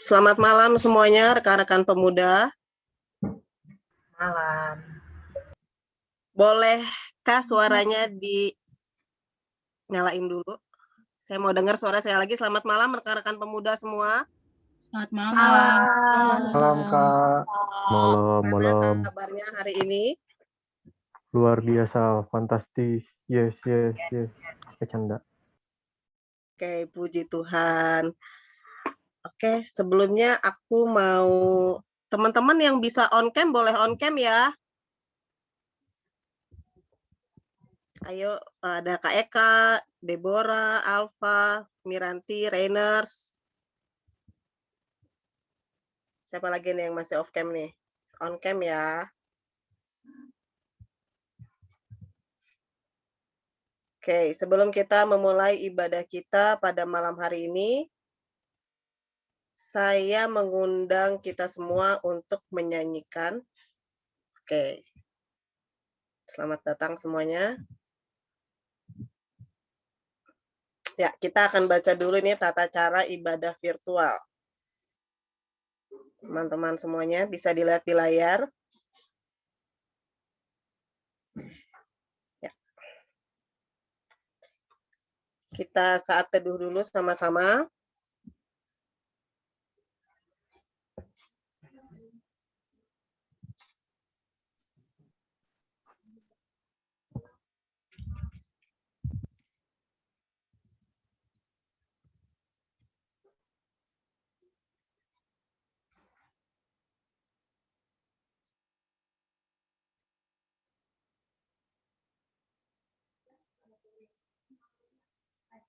Selamat malam semuanya, rekan-rekan pemuda. Malam. Bolehkah suaranya dinyalain dulu? Saya mau dengar suara saya lagi. Selamat malam rekan-rekan pemuda semua. Selamat malam. Malam, Kak. Gimana kabarnya hari ini? Luar biasa, fantastis. Yes. Bercanda. Oke, puji Tuhan. Oke, sebelumnya aku mau teman-teman yang bisa on cam boleh on cam ya. Ayo, ada Kak Eka, Deborah, Alfa, Miranti, Rainers. Siapa lagi nih yang masih off cam nih? On cam ya. Oke, sebelum kita memulai ibadah kita pada malam hari ini, saya mengundang kita semua untuk menyanyikan. Oke, selamat datang semuanya. Ya, kita akan baca dulu nih tata cara ibadah virtual. Teman-teman semuanya bisa dilihat di layar. Ya. Kita saat teduh dulu sama-sama.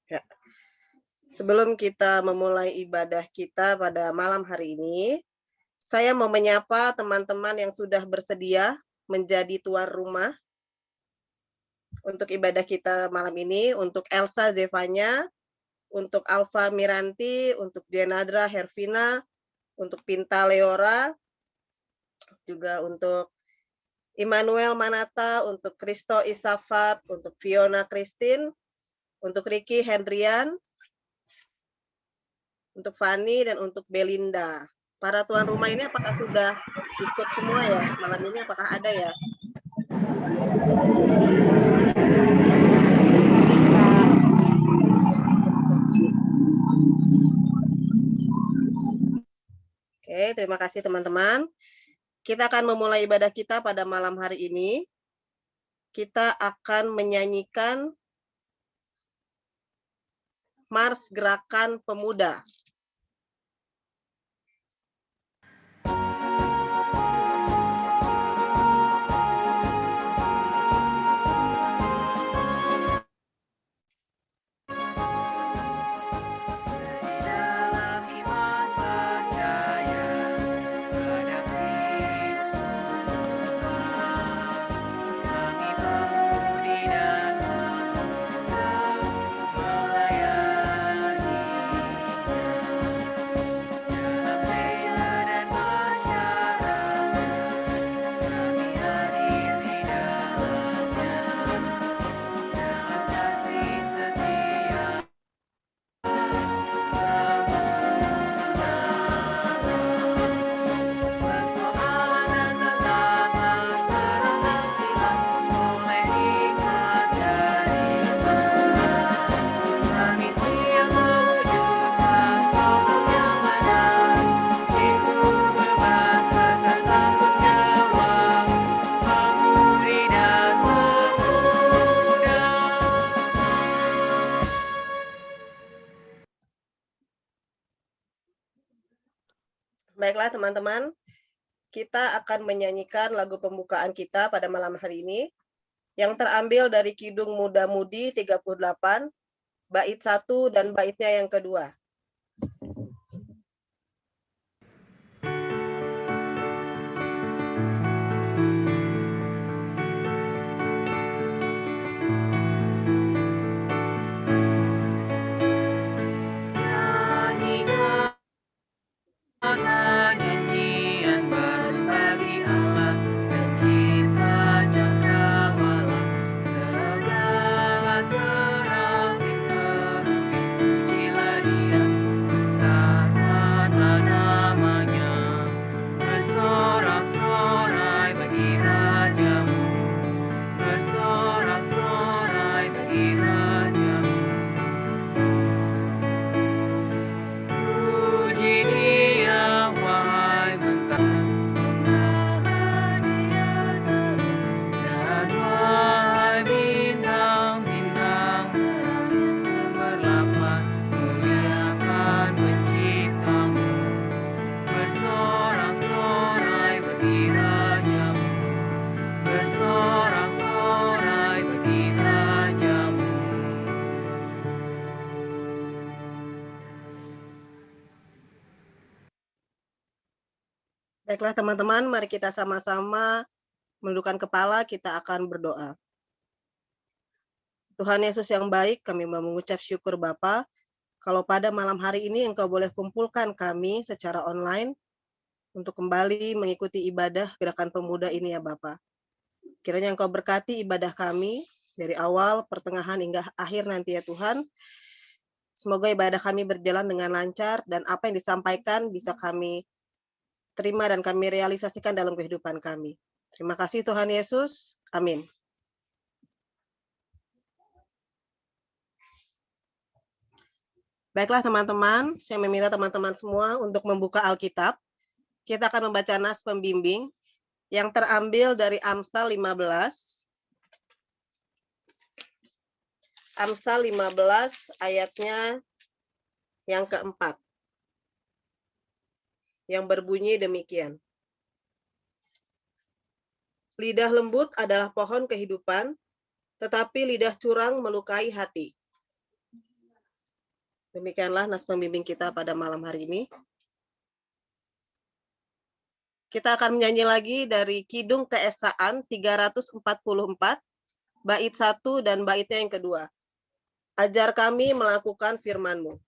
Ya. Sebelum kita memulai ibadah kita pada malam hari ini, saya mau menyapa teman-teman yang sudah bersedia menjadi tuan rumah untuk ibadah kita malam ini, untuk Elsa Zevanya, untuk Alfa Miranti, untuk Jenadra Hervina, untuk Pinta Leora, juga untuk Immanuel Manata, untuk Kristo Isafat, untuk Fiona Christine, untuk Ricky Hendrian, untuk Fanny, dan untuk Belinda. Para tuan rumah ini apakah sudah ikut semua ya? Malam ini apakah ada ya? Oke, terima kasih teman-teman. Kita akan memulai ibadah kita pada malam hari ini. Kita akan menyanyikan Mars Gerakan Pemuda. Baiklah teman-teman, kita akan menyanyikan lagu pembukaan kita pada malam hari ini yang terambil dari Kidung Muda Mudi 38, bait 1 dan baitnya yang kedua. Nyanyian baru bagi Allah, pencipta cakrawala, segala serafim kerubim, pujilah Dia. Baiklah teman-teman, mari kita sama-sama menundukkan kepala, kita akan berdoa. Tuhan Yesus yang baik, kami mau mengucap syukur Bapa, kalau pada malam hari ini Engkau boleh kumpulkan kami secara online untuk kembali mengikuti ibadah Gerakan Pemuda ini ya Bapa. Kiranya Engkau berkati ibadah kami dari awal, pertengahan, hingga akhir nanti ya Tuhan. Semoga ibadah kami berjalan dengan lancar dan apa yang disampaikan bisa kami terima dan kami realisasikan dalam kehidupan kami. Terima kasih Tuhan Yesus. Amin. Baiklah teman-teman, saya meminta teman-teman semua untuk membuka Alkitab. Kita akan membaca nas pembimbing yang terambil dari Amsal 15. Amsal 15 ayatnya yang keempat. Yang berbunyi demikian. Lidah lembut adalah pohon kehidupan, tetapi lidah curang melukai hati. Demikianlah nas pembimbing kita pada malam hari ini. Kita akan menyanyi lagi dari Kidung Keesaan 344, bait 1 dan baitnya yang kedua. Ajar kami melakukan firman-Mu.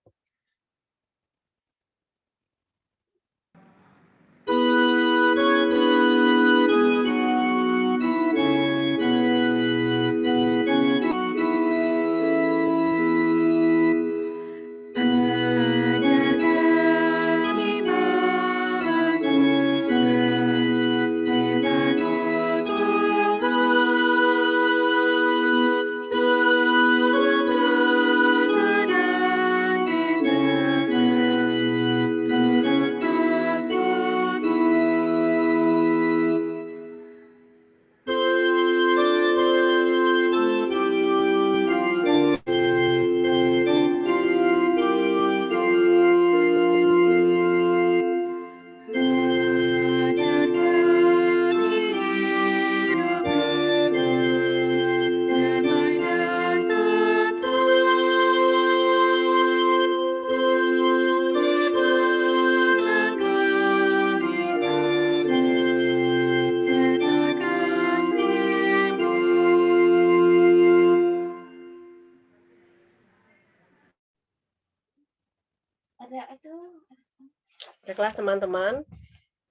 Baiklah teman-teman,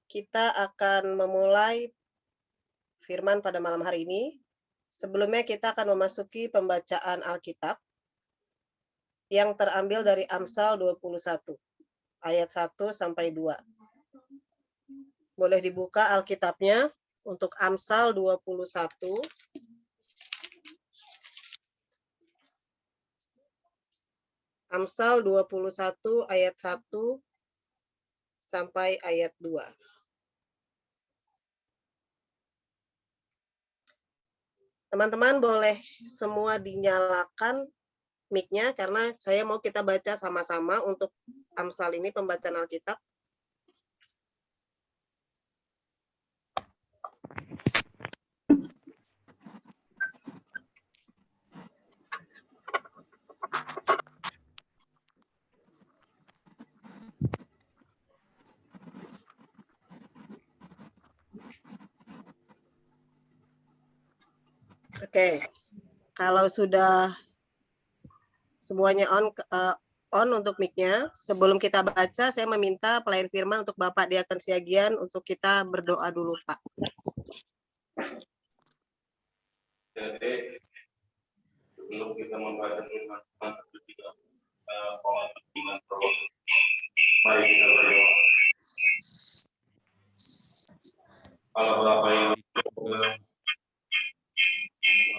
kita akan memulai firman pada malam hari ini. Sebelumnya kita akan memasuki pembacaan Alkitab yang terambil dari Amsal 21, ayat 1 sampai 2. Boleh dibuka Alkitabnya untuk Amsal 21. Amsal 21 ayat 1 sampai ayat 2. Teman-teman boleh semua dinyalakan mic-nya karena saya mau kita baca sama-sama untuk Amsal ini pembacaan Alkitab. Oke, kalau sudah semuanya on untuk mic-nya, sebelum kita baca, saya meminta pelayan firman untuk Bapak Diakon Siagian untuk kita berdoa dulu, Pak. Jadi, sebelum kita membaca firman Tuhan, mohon bimbingan Tuhan. Mari kita berdoa. Allah Bapa yang di surga,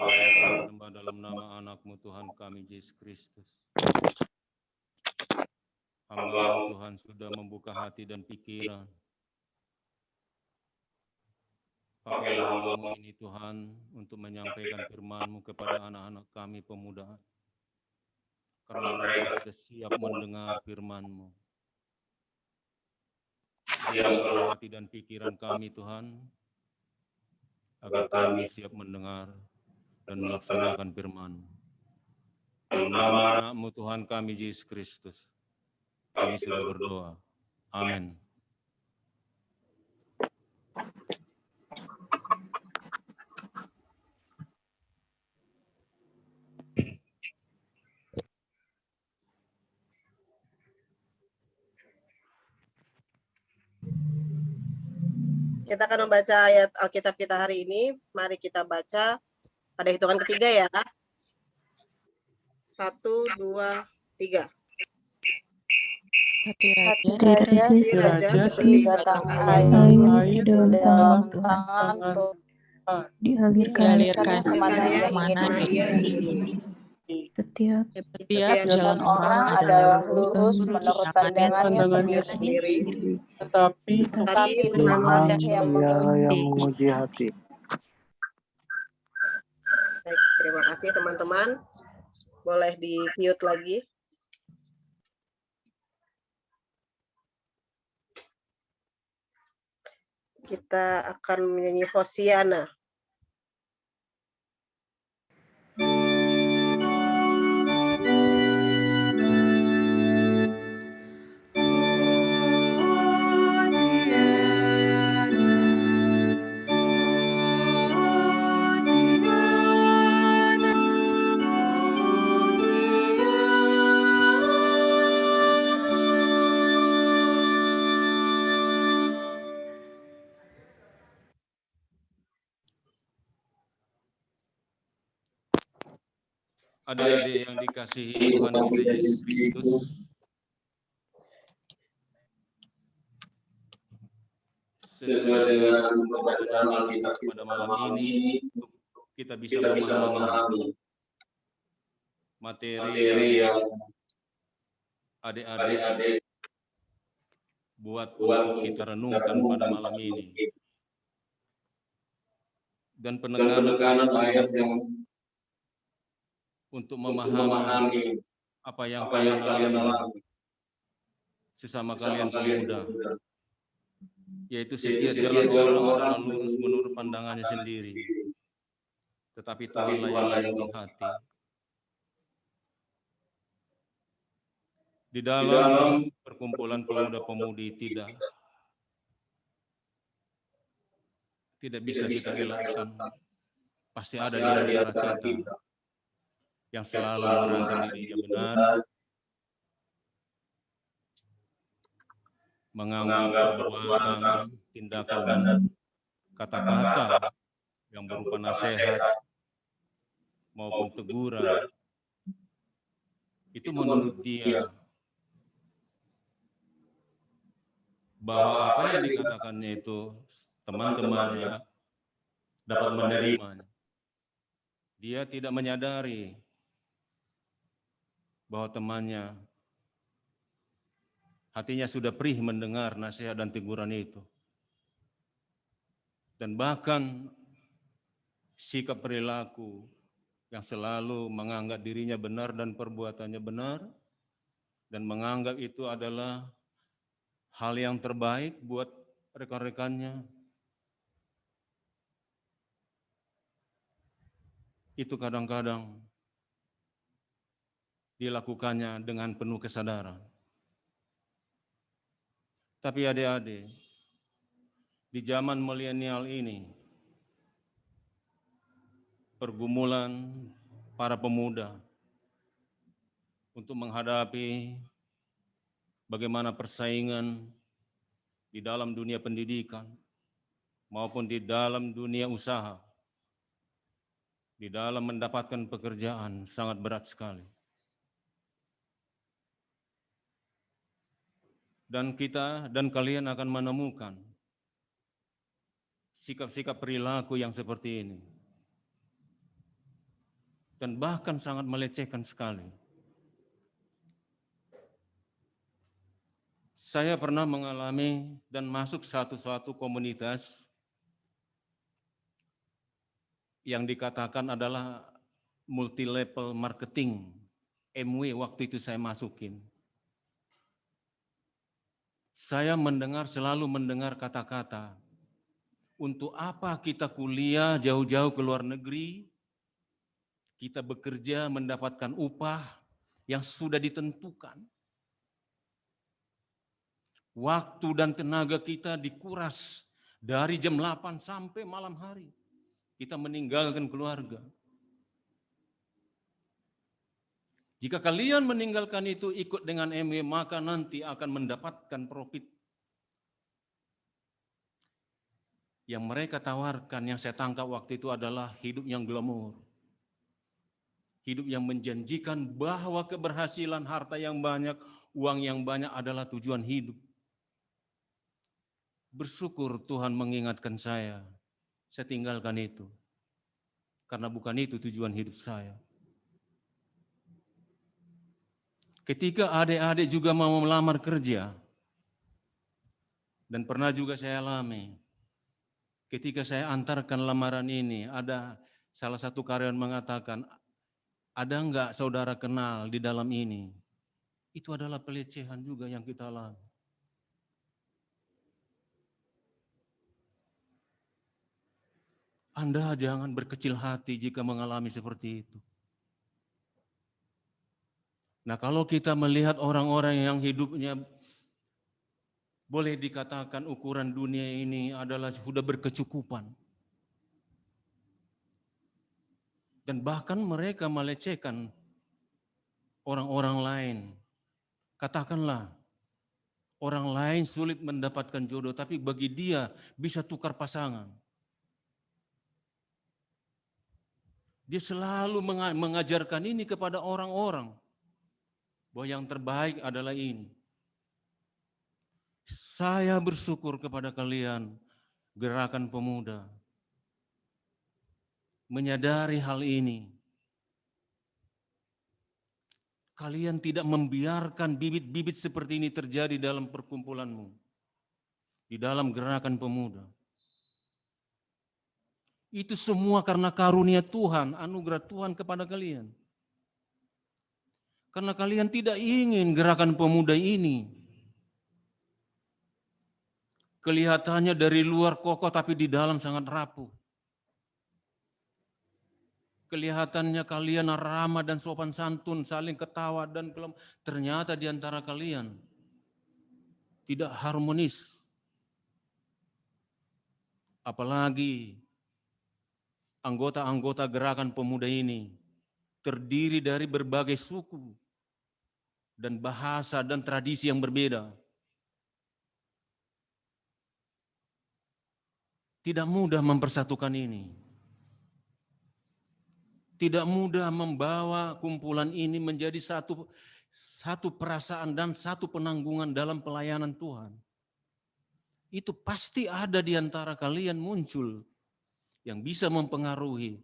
Allah yang kami sembah dalam nama anak-Mu Tuhan kami Yesus Kristus. Hamba-Mu Tuhan sudah membuka hati dan pikiran. Pakailah hamba-Mu ini Tuhan untuk menyampaikan firman-Mu kepada anak-anak kami pemuda. Karena mereka sudah siap mendengar firman-Mu. Siapkanlah hati dan pikiran kami Tuhan, agar kami siap mendengar dan melaksanakan firman-Mu. Dalam nama anak-Mu Tuhan kami Yesus Kristus, kami sudah berdoa. Amin. Kita akan membaca ayat Alkitab kita hari ini. Mari kita baca pada hitungan ketiga ya. 1, 2, 3. Hati Hati raja raja seperti batang air dalam tangan Tuhan, dialirkan kemana ia ingin. Setiap Setiap jalan orang adalah lurus menurut pandangannya sendiri, Tapi Tuhanlah yang Dia yang menguji hati. Baik, terima kasih teman-teman. Boleh di-mute lagi. Kita akan menyanyi Hosiana. Adik-adik yang dikasihi Tuhan kita Yesus Kristus, sesuai dengan pembacaan Alkitab pada malam ini, kita bisa memahami materi yang adik-adik buat untuk kita renungkan pada malam ini. Dan penekanan ayat yang untuk memahami apa yang kalian alami sesama kalian pemuda, yaitu setiap jalan orang adalah lurus menurut pandangannya sendiri, tetapi Tuhanlah yang menguji hati. Di dalam perkumpulan pemuda-pemudi tidak bisa kita elakkan, pasti ada di antara kita yang selalu merasa dirinya benar, menganggap perbuatan, tindakan, dan kata-kata yang berupa nasihat maupun teguran itu menurut dia bahwa apa yang dikatakannya itu teman-temannya dapat menerimanya. Dia tidak menyadari bahwa temannya hatinya sudah perih mendengar nasihat dan teguran itu. Dan bahkan sikap perilaku yang selalu menganggap dirinya benar dan perbuatannya benar, dan menganggap itu adalah hal yang terbaik buat rekan-rekannya, itu kadang-kadang dilakukannya dengan penuh kesadaran. Tapi adik-adik, di zaman milenial ini, pergumulan para pemuda untuk menghadapi bagaimana persaingan di dalam dunia pendidikan maupun di dalam dunia usaha, di dalam mendapatkan pekerjaan sangat berat sekali. Dan kita dan kalian akan menemukan sikap-sikap perilaku yang seperti ini. Dan bahkan sangat melecehkan sekali. Saya pernah mengalami dan masuk suatu komunitas yang dikatakan adalah multi-level marketing, MW waktu itu saya masukin. Saya selalu mendengar kata-kata, untuk apa kita kuliah jauh-jauh ke luar negeri, kita bekerja mendapatkan upah yang sudah ditentukan. Waktu dan tenaga kita dikuras dari jam 8 sampai malam hari. Kita meninggalkan keluarga. Jika kalian meninggalkan itu ikut dengan MW, maka nanti akan mendapatkan profit. Yang mereka tawarkan, yang saya tangkap waktu itu adalah hidup yang glamor. Hidup yang menjanjikan bahwa keberhasilan, harta yang banyak, uang yang banyak adalah tujuan hidup. Bersyukur Tuhan mengingatkan saya tinggalkan itu. Karena bukan itu tujuan hidup saya. Ketika adik-adik juga mau melamar kerja, dan pernah juga saya alami, ketika saya antarkan lamaran ini, ada salah satu karyawan mengatakan, ada enggak saudara kenal di dalam ini? Itu adalah pelecehan juga yang kita alami. Anda jangan berkecil hati jika mengalami seperti itu. Nah, kalau kita melihat orang-orang yang hidupnya boleh dikatakan ukuran dunia ini adalah sudah berkecukupan. Dan bahkan mereka melecehkan orang-orang lain. Katakanlah, orang lain sulit mendapatkan jodoh, tapi bagi dia bisa tukar pasangan. Dia selalu mengajarkan ini kepada orang-orang, bahwa yang terbaik adalah ini. Saya bersyukur kepada kalian, Gerakan Pemuda, menyadari hal ini. Kalian tidak membiarkan bibit-bibit seperti ini terjadi dalam perkumpulanmu, di dalam Gerakan Pemuda. Itu semua karena karunia Tuhan, anugerah Tuhan kepada kalian. Karena kalian tidak ingin Gerakan Pemuda ini kelihatannya dari luar kokoh tapi di dalam sangat rapuh. Kelihatannya kalian ramah dan sopan santun, saling ketawa dan ternyata di antara kalian tidak harmonis. Apalagi anggota-anggota Gerakan Pemuda ini terdiri dari berbagai suku dan bahasa dan tradisi yang berbeda. Tidak mudah mempersatukan ini. Tidak mudah membawa kumpulan ini menjadi satu perasaan dan satu penanggungan dalam pelayanan Tuhan. Itu pasti ada di antara kalian muncul yang bisa mempengaruhi.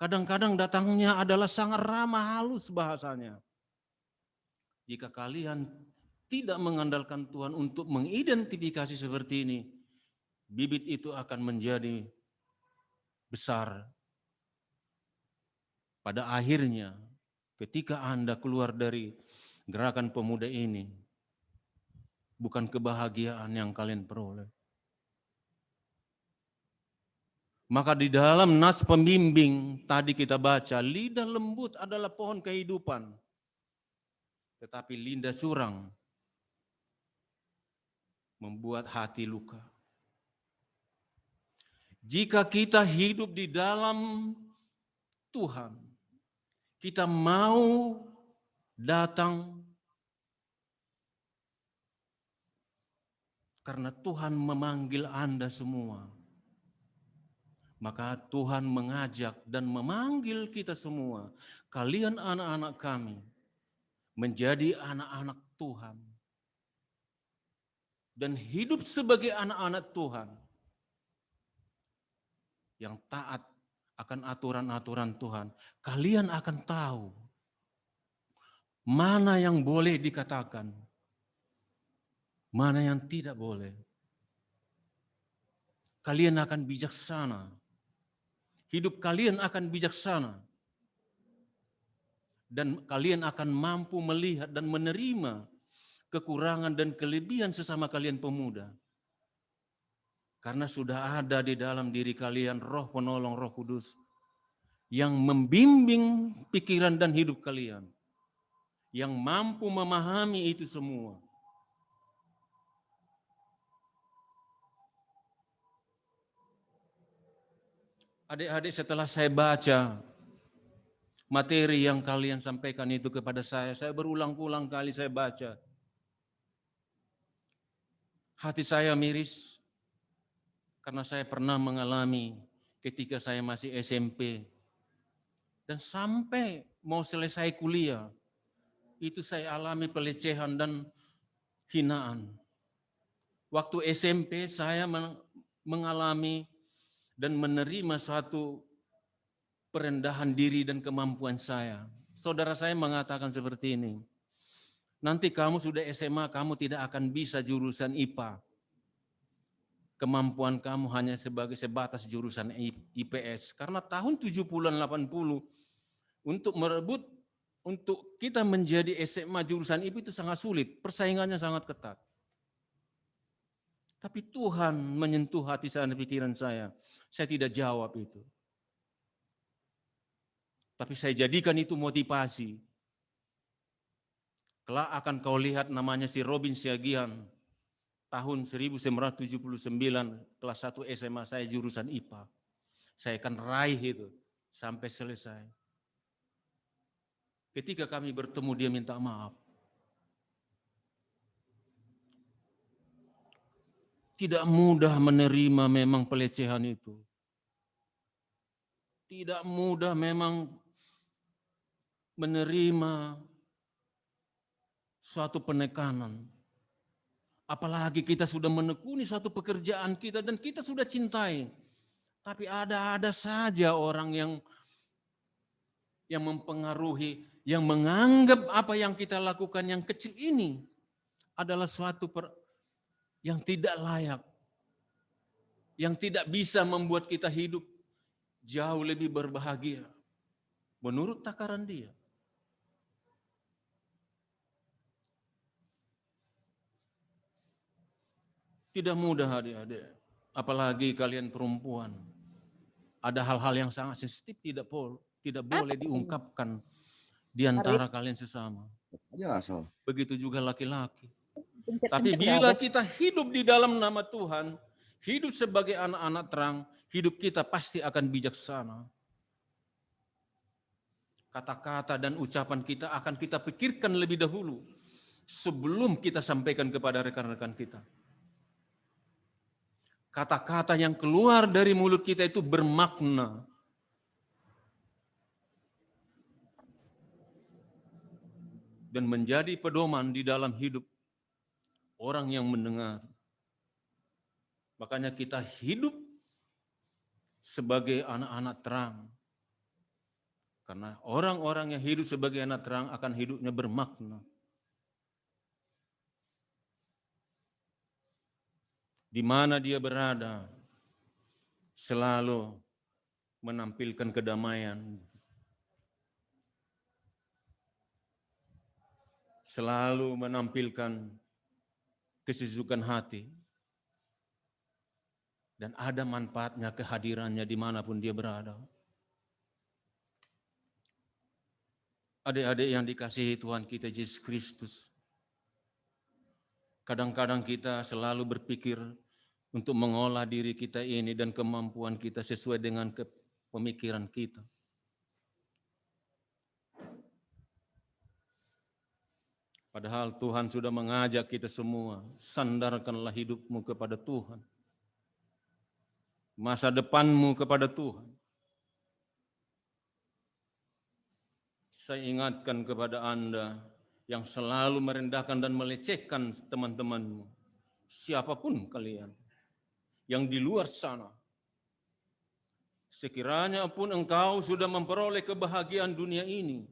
Kadang-kadang datangnya adalah sangat ramah halus bahasanya. Jika kalian tidak mengandalkan Tuhan untuk mengidentifikasi seperti ini, bibit itu akan menjadi besar. Pada akhirnya, ketika Anda keluar dari Gerakan Pemuda ini, bukan kebahagiaan yang kalian peroleh. Maka di dalam nas pembimbing tadi kita baca, lidah lembut adalah pohon kehidupan, tetapi lidah curang membuat hati luka. Jika kita hidup di dalam Tuhan, kita mau datang karena Tuhan memanggil Anda semua. Maka Tuhan mengajak dan memanggil kita semua, kalian anak-anak kami, menjadi anak-anak Tuhan. Dan hidup sebagai anak-anak Tuhan yang taat akan aturan-aturan Tuhan. Kalian akan tahu mana yang boleh dikatakan, mana yang tidak boleh. Kalian akan bijaksana. Hidup kalian akan bijaksana. Dan kalian akan mampu melihat dan menerima kekurangan dan kelebihan sesama kalian pemuda. Karena sudah ada di dalam diri kalian Roh Penolong, Roh Kudus yang membimbing pikiran dan hidup kalian, yang mampu memahami itu semua. Adik-adik, setelah saya baca materi yang kalian sampaikan itu kepada saya berulang-ulang kali saya baca. Hati saya miris. Karena saya pernah mengalami ketika saya masih SMP. Dan sampai mau selesai kuliah, itu saya alami pelecehan dan hinaan. Waktu SMP saya mengalami dan menerima suatu perendahan diri dan kemampuan saya. Saudara saya mengatakan seperti ini, nanti kamu sudah SMA, kamu tidak akan bisa jurusan IPA. Kemampuan kamu hanya sebatas jurusan IPS. Karena tahun 70-an 80, untuk kita menjadi SMA jurusan IPA itu sangat sulit, persaingannya sangat ketat. Tapi Tuhan menyentuh hati saya dan pikiran saya tidak jawab itu. Tapi saya jadikan itu motivasi. Kelak akan kau lihat namanya si Robin Siagian, tahun 1979, kelas 1 SMA saya jurusan IPA. Saya akan raih itu sampai selesai. Ketika kami bertemu dia minta maaf. Tidak mudah menerima memang pelecehan itu. Tidak mudah memang menerima suatu penekanan. Apalagi kita sudah menekuni suatu pekerjaan kita dan kita sudah cintai. Tapi ada saja orang yang mempengaruhi, yang menganggap apa yang kita lakukan yang kecil ini adalah suatu yang tidak layak. Yang tidak bisa membuat kita hidup jauh lebih berbahagia. Menurut takaran dia. Tidak mudah adik-adik, apalagi kalian perempuan. Ada hal-hal yang sangat sensitif tidak boleh diungkapkan di antara kalian sesama. Begitu juga laki-laki. Tapi bila kita hidup di dalam nama Tuhan, hidup sebagai anak-anak terang, hidup kita pasti akan bijaksana. Kata-kata dan ucapan kita akan kita pikirkan lebih dahulu sebelum kita sampaikan kepada rekan-rekan kita. Kata-kata yang keluar dari mulut kita itu bermakna. Dan menjadi pedoman di dalam hidup orang yang mendengar. Makanya kita hidup sebagai anak-anak terang. Karena orang-orang yang hidup sebagai anak terang akan hidupnya bermakna. Di mana dia berada, selalu menampilkan kedamaian. Selalu menampilkan kesejukan hati. Dan ada manfaatnya kehadirannya dimanapun dia berada. Adik-adik yang dikasihi Tuhan kita Yesus Kristus. Kadang-kadang kita selalu berpikir untuk mengolah diri kita ini dan kemampuan kita sesuai dengan pemikiran kita. Padahal Tuhan sudah mengajak kita semua, sandarkanlah hidupmu kepada Tuhan. Masa depanmu kepada Tuhan. Saya ingatkan kepada Anda yang selalu merendahkan dan melecehkan teman-temanmu, siapapun kalian, yang di luar sana. Sekiranya pun engkau sudah memperoleh kebahagiaan dunia ini,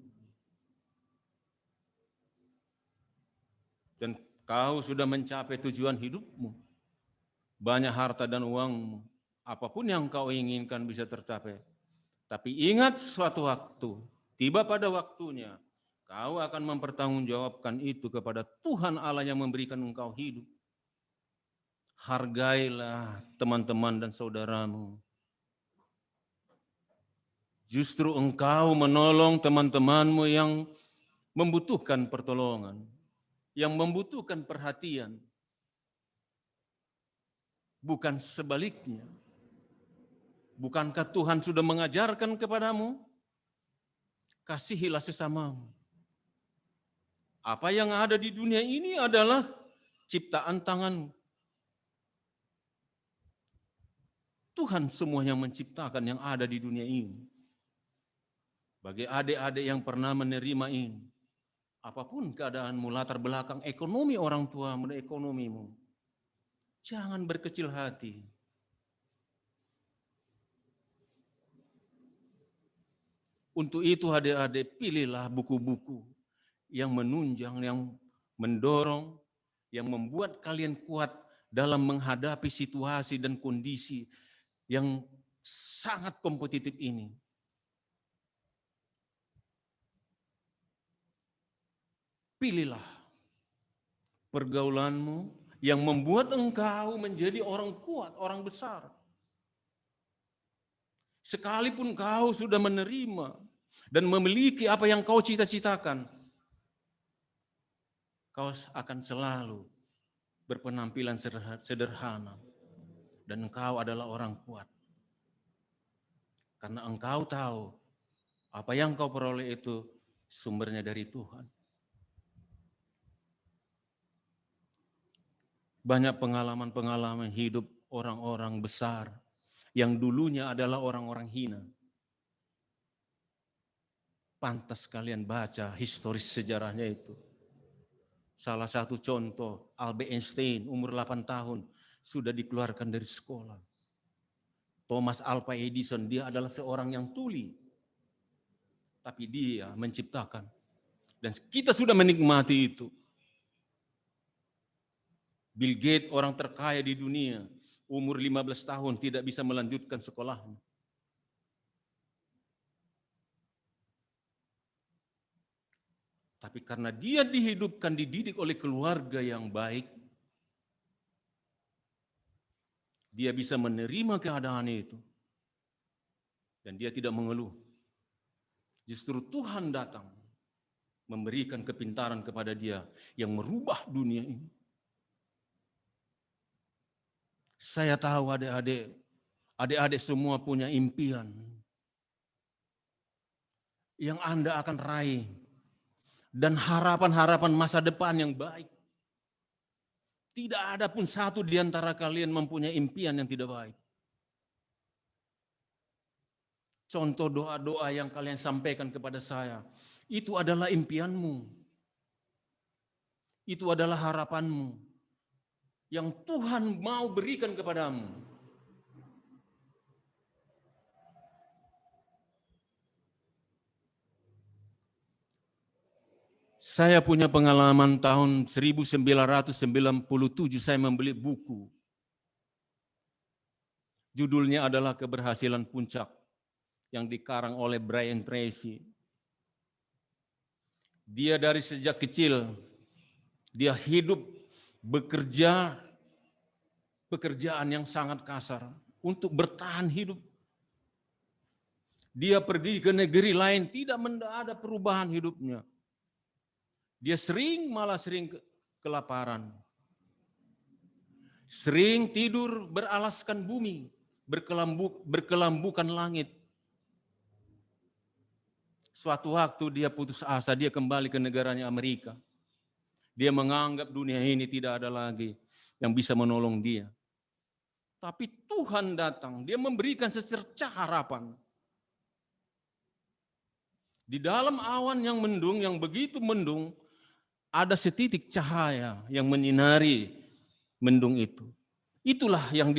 dan kau sudah mencapai tujuan hidupmu, banyak harta dan uangmu, apapun yang kau inginkan bisa tercapai. Tapi ingat suatu waktu, tiba pada waktunya, kau akan mempertanggungjawabkan itu kepada Tuhan Allah yang memberikan engkau hidup. Hargailah teman-teman dan saudaramu. Justru engkau menolong teman-temanmu yang membutuhkan pertolongan, yang membutuhkan perhatian. Bukan sebaliknya. Bukankah Tuhan sudah mengajarkan kepadamu? Kasihilah sesamamu. Apa yang ada di dunia ini adalah ciptaan tanganmu. Tuhan semuanya menciptakan yang ada di dunia ini. Bagi adik-adik yang pernah menerima ini, apapun keadaanmu, latar belakang ekonomi orang tuamu dan ekonomimu, jangan berkecil hati. Untuk itu adik-adik, pilihlah buku-buku yang menunjang, yang mendorong, yang membuat kalian kuat dalam menghadapi situasi dan kondisi yang sangat kompetitif ini. Pilihlah pergaulanmu yang membuat engkau menjadi orang kuat, orang besar. Sekalipun kau sudah menerima dan memiliki apa yang kau cita-citakan, kau akan selalu berpenampilan sederhana dan engkau adalah orang kuat. Karena engkau tahu apa yang kau peroleh itu sumbernya dari Tuhan. Banyak pengalaman-pengalaman hidup orang-orang besar yang dulunya adalah orang-orang hina. Pantas kalian baca historis sejarahnya itu. Salah satu contoh, Albert Einstein umur 8 tahun sudah dikeluarkan dari sekolah. Thomas Alva Edison, dia adalah seorang yang tuli. Tapi dia menciptakan. Dan kita sudah menikmati itu. Bill Gates, orang terkaya di dunia, umur 15 tahun tidak bisa melanjutkan sekolahnya. Tapi karena dia dihidupkan, dididik oleh keluarga yang baik, dia bisa menerima keadaan itu. Dan dia tidak mengeluh. Justru Tuhan datang memberikan kepintaran kepada dia yang merubah dunia ini. Saya tahu adik-adik semua punya impian yang Anda akan raih dan harapan-harapan masa depan yang baik. Tidak ada pun satu di antara kalian mempunyai impian yang tidak baik. Contoh doa-doa yang kalian sampaikan kepada saya, itu adalah impianmu. Itu adalah harapanmu yang Tuhan mau berikan kepadamu. Saya punya pengalaman tahun 1997, saya membeli buku. Judulnya adalah Keberhasilan Puncak, yang dikarang oleh Brian Tracy. Dia dari sejak kecil, dia hidup bekerja pekerjaan yang sangat kasar untuk bertahan hidup. Dia pergi ke negeri lain, tidak ada perubahan hidupnya. Dia malah sering kelaparan. Sering tidur beralaskan bumi, berkelambukan langit. Suatu waktu dia putus asa, dia kembali ke negaranya Amerika. Dia menganggap dunia ini tidak ada lagi yang bisa menolong dia. Tapi Tuhan datang, dia memberikan secercah harapan. Di dalam awan yang mendung, yang begitu mendung, ada setitik cahaya yang menyinari mendung itu. Itulah yang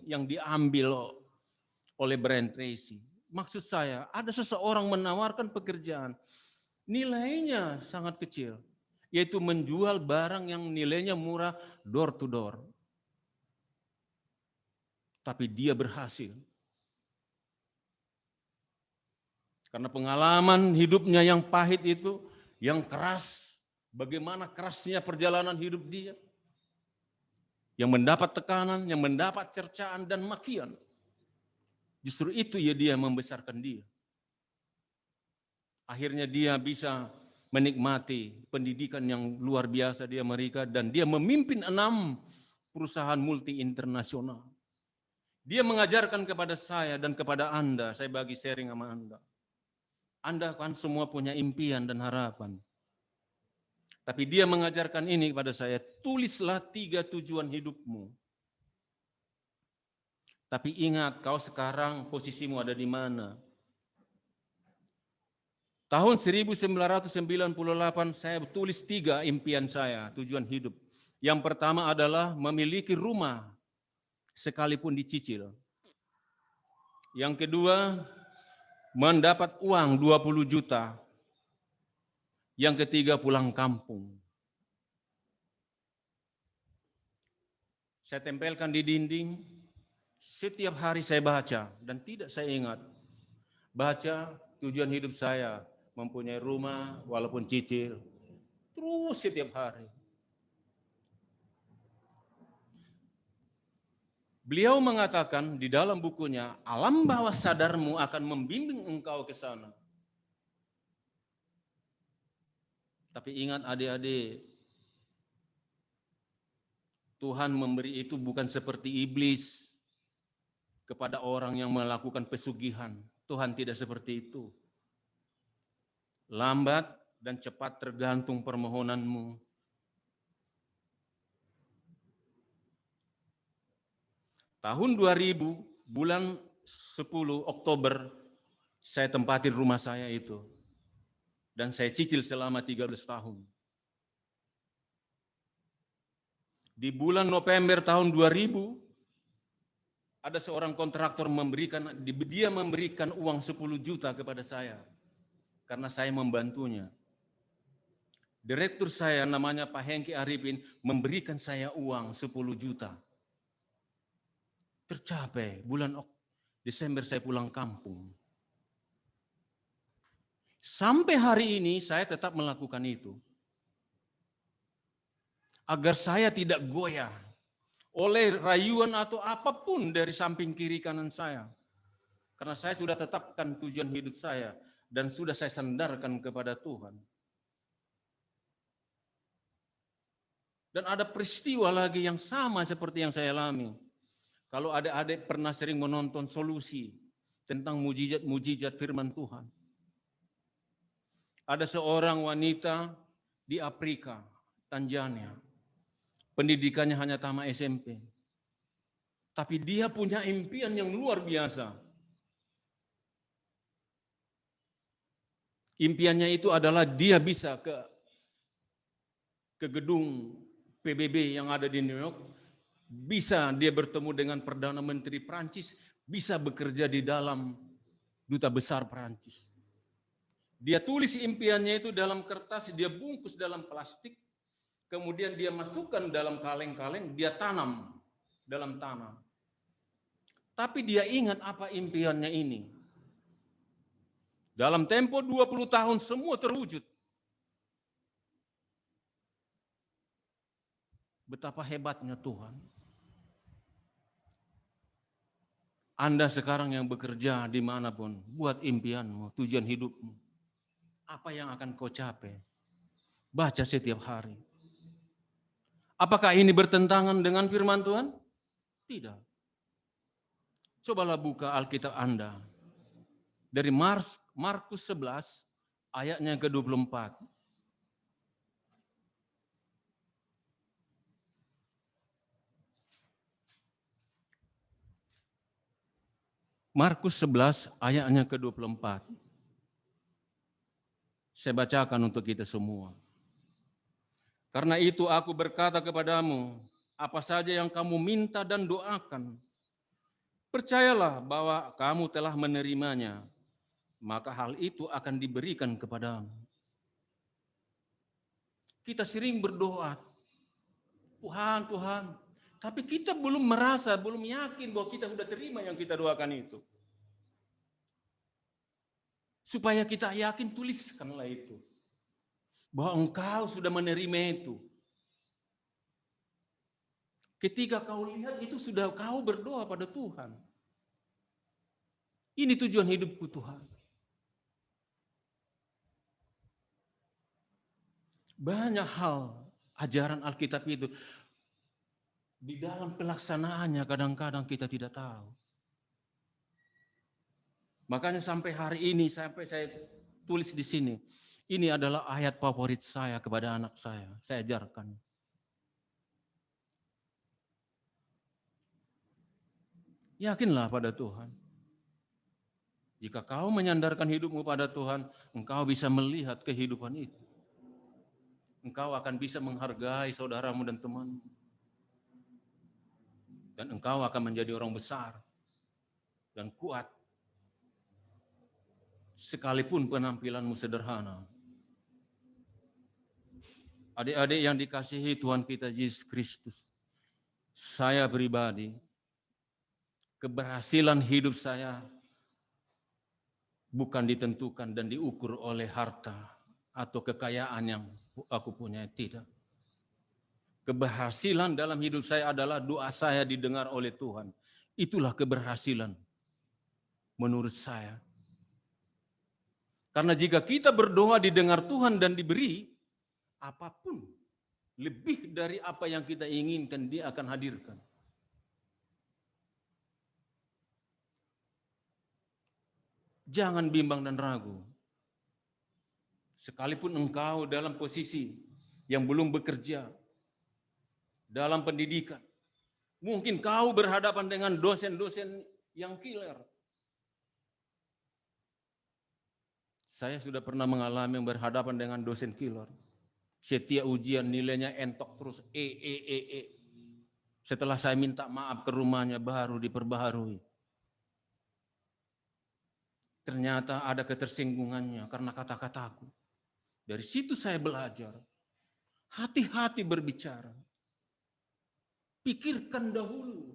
yang diambil oleh Brian Tracy. Maksud saya, ada seseorang menawarkan pekerjaan, nilainya sangat kecil, yaitu menjual barang yang nilainya murah door to door. Tapi dia berhasil. Karena pengalaman hidupnya yang pahit itu, yang keras, bagaimana kerasnya perjalanan hidup dia, yang mendapat tekanan, yang mendapat cercaan dan makian. Justru itu ya dia membesarkan dia. Akhirnya dia bisa menikmati pendidikan yang luar biasa di Amerika dan dia memimpin 6 perusahaan multi internasional. Dia mengajarkan kepada saya dan kepada Anda, saya bagi sharing sama Anda. Anda kan semua punya impian dan harapan. Tapi dia mengajarkan ini kepada saya, tulislah 3 tujuan hidupmu. Tapi ingat, kau sekarang posisimu ada di mana? Tahun 1998 saya tulis 3 impian saya, tujuan hidup. Yang pertama adalah memiliki rumah sekalipun dicicil. Yang kedua, mendapat uang 20 juta. Yang ketiga, pulang kampung. Saya tempelkan di dinding, setiap hari saya baca dan tidak saya ingat. Baca tujuan hidup saya, mempunyai rumah walaupun cicil, terus setiap hari. Beliau mengatakan di dalam bukunya, alam bawah sadarmu akan membimbing engkau ke sana. Tapi ingat adik-adik, Tuhan memberi itu bukan seperti iblis kepada orang yang melakukan pesugihan. Tuhan tidak seperti itu. Lambat dan cepat tergantung permohonanmu. Tahun 2000, bulan 10 Oktober, saya tempatin rumah saya itu. Dan saya cicil selama 13 tahun. Di bulan November tahun 2000, ada seorang kontraktor dia memberikan uang 10 juta kepada saya. Karena saya membantunya. Direktur saya namanya Pak Hengki Arifin memberikan saya uang 10 juta. Tercapai, bulan Desember saya pulang kampung. Sampai hari ini saya tetap melakukan itu. Agar saya tidak goyah oleh rayuan atau apapun dari samping kiri kanan saya. Karena saya sudah tetapkan tujuan hidup saya dan sudah saya sandarkan kepada Tuhan. Dan ada peristiwa lagi yang sama seperti yang saya alami. Kalau adik-adik pernah sering menonton Solusi tentang mujizat-mujizat firman Tuhan. Ada seorang wanita di Afrika, Tanzania. Pendidikannya hanya tamat SMP. Tapi dia punya impian yang luar biasa. Impiannya itu adalah dia bisa ke gedung PBB yang ada di New York, bisa dia bertemu dengan Perdana Menteri Prancis, bisa bekerja di dalam duta besar Prancis. Dia tulis impiannya itu dalam kertas, dia bungkus dalam plastik, kemudian dia masukkan dalam kaleng-kaleng, dia tanam dalam tanah. Tapi dia ingat apa impiannya ini. Dalam tempo 20 tahun semua terwujud. Betapa hebatnya Tuhan. Anda sekarang yang bekerja dimanapun, buat impianmu, tujuan hidupmu. Apa yang akan kau capai? Baca setiap hari. Apakah ini bertentangan dengan firman Tuhan? Tidak. Cobalah buka Alkitab Anda. Dari Markus 11, ayatnya ke-24. Markus 11, ayatnya ke-24. Saya bacakan untuk kita semua. Karena itu aku berkata kepadamu, apa saja yang kamu minta dan doakan, percayalah bahwa kamu telah menerimanya, maka hal itu akan diberikan kepadamu. Kita sering berdoa, Tuhan, Tuhan, tapi kita belum merasa, belum yakin bahwa kita sudah terima yang kita doakan itu. Supaya kita yakin, tuliskanlah itu. Bahwa engkau sudah menerima itu. Ketika kau lihat itu sudah kau berdoa pada Tuhan. Ini tujuan hidupku Tuhan. Banyak hal ajaran Alkitab itu. Di dalam pelaksanaannya kadang-kadang kita tidak tahu. Makanya sampai hari ini, sampai saya tulis di sini. Ini adalah ayat favorit saya kepada anak saya ajarkan. Yakinlah pada Tuhan. Jika kau menyandarkan hidupmu pada Tuhan, engkau bisa melihat kehidupan itu. Engkau akan bisa menghargai saudaramu dan temanmu. Dan engkau akan menjadi orang besar dan kuat. Sekalipun penampilanmu sederhana. Adik-adik yang dikasihi Tuhan kita Yesus Kristus, saya pribadi, keberhasilan hidup saya bukan ditentukan dan diukur oleh harta atau kekayaan yang aku punya, tidak. Keberhasilan dalam hidup saya adalah doa saya didengar oleh Tuhan. Itulah keberhasilan menurut saya. Karena jika kita berdoa didengar Tuhan dan diberi, apapun lebih dari apa yang kita inginkan, Dia akan hadirkan. Jangan bimbang dan ragu. Sekalipun engkau dalam posisi yang belum bekerja, dalam pendidikan, mungkin kau berhadapan dengan dosen-dosen yang killer. Saya sudah pernah mengalami berhadapan dengan dosen killer. Setiap ujian nilainya entok terus, Setelah saya minta maaf ke rumahnya baru diperbaharui. Ternyata ada ketersinggungannya karena kata-kataku. Dari situ saya belajar. Hati-hati berbicara. Pikirkan dahulu.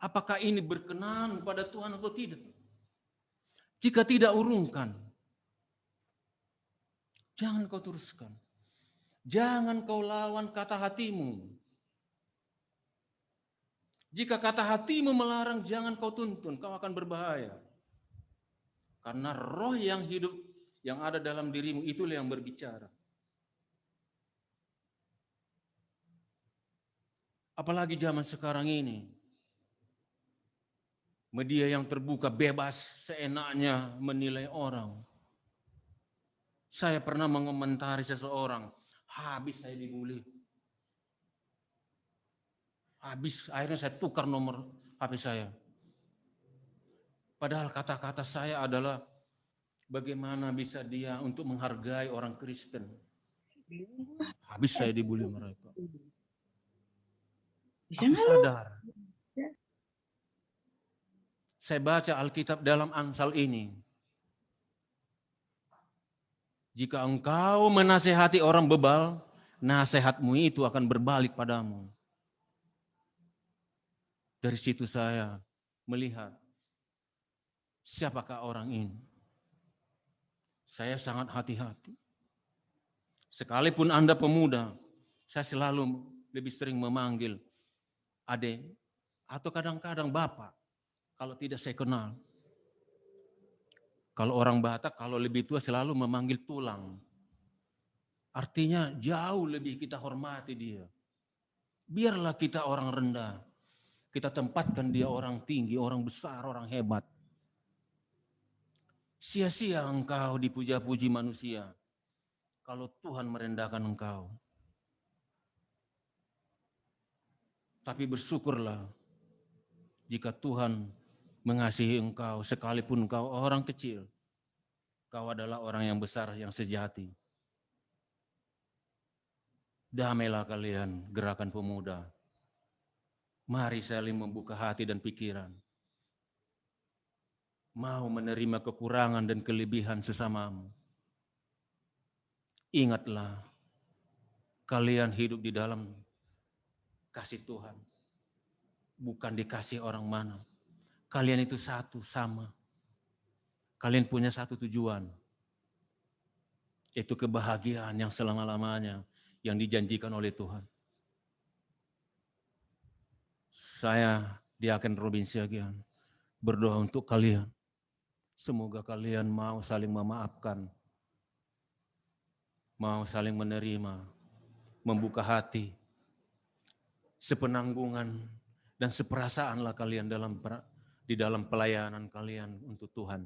Apakah ini berkenan pada Tuhan atau tidak? Jika tidak, urungkan. Jangan kau teruskan. Jangan kau lawan kata hatimu. Jika kata hatimu melarang, jangan kau tuntun, kau akan berbahaya. Karena roh yang hidup, yang ada dalam dirimu, itulah yang berbicara. Apalagi zaman sekarang ini. Media yang terbuka bebas seenaknya menilai orang. Saya pernah mengomentari seseorang, habis saya dibully. Habis, akhirnya saya tukar nomor HP saya. Padahal kata-kata saya adalah bagaimana bisa dia untuk menghargai orang Kristen. Habis saya dibully mereka. Aku sadar. Saya baca Alkitab dalam Amsal ini. Jika engkau menasehati orang bebal, nasihatmu itu akan berbalik padamu. Dari situ saya melihat siapakah orang ini. Saya sangat hati-hati. Sekalipun Anda pemuda, saya selalu lebih sering memanggil adik atau kadang-kadang bapak. Kalau tidak saya kenal. Kalau orang Batak, kalau lebih tua selalu memanggil tulang. Artinya jauh lebih kita hormati dia. Biarlah kita orang rendah. Kita tempatkan dia orang tinggi, orang besar, orang hebat. Sia-sia engkau dipuja-puji manusia. Kalau Tuhan merendahkan engkau. Tapi bersyukurlah jika Tuhan mengasihi engkau, sekalipun engkau orang kecil, kau adalah orang yang besar, yang sejati. Damailah kalian, gerakan pemuda. Mari saling membuka hati dan pikiran. Mau menerima kekurangan dan kelebihan sesamamu. Ingatlah, kalian hidup di dalam kasih Tuhan. Bukan dikasih orang mana. Kalian itu satu, sama. Kalian punya satu tujuan. Itu kebahagiaan yang selama-lamanya yang dijanjikan oleh Tuhan. Saya, Diaken Robin Siagian, berdoa untuk kalian. Semoga kalian mau saling memaafkan. Mau saling menerima. Membuka hati. Sepenanggungan dan seperasaanlah kalian di dalam pelayanan kalian untuk Tuhan.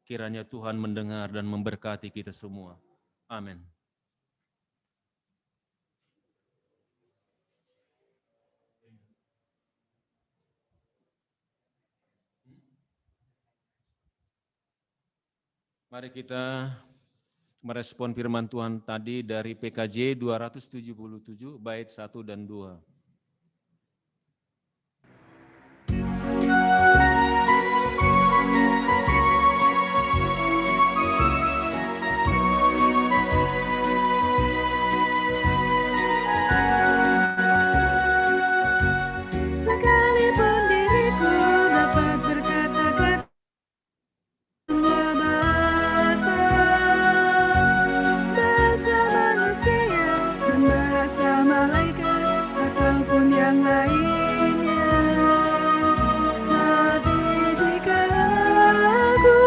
Kiranya Tuhan mendengar dan memberkati kita semua. Amin. Mari kita merespon firman Tuhan tadi dari PKJ 277 bait 1 dan 2. Sekalipun diriku dapat berkata-kata semua bahasa manusia dan bahasa malaikat ataupun yang lainnya, tapi jika aku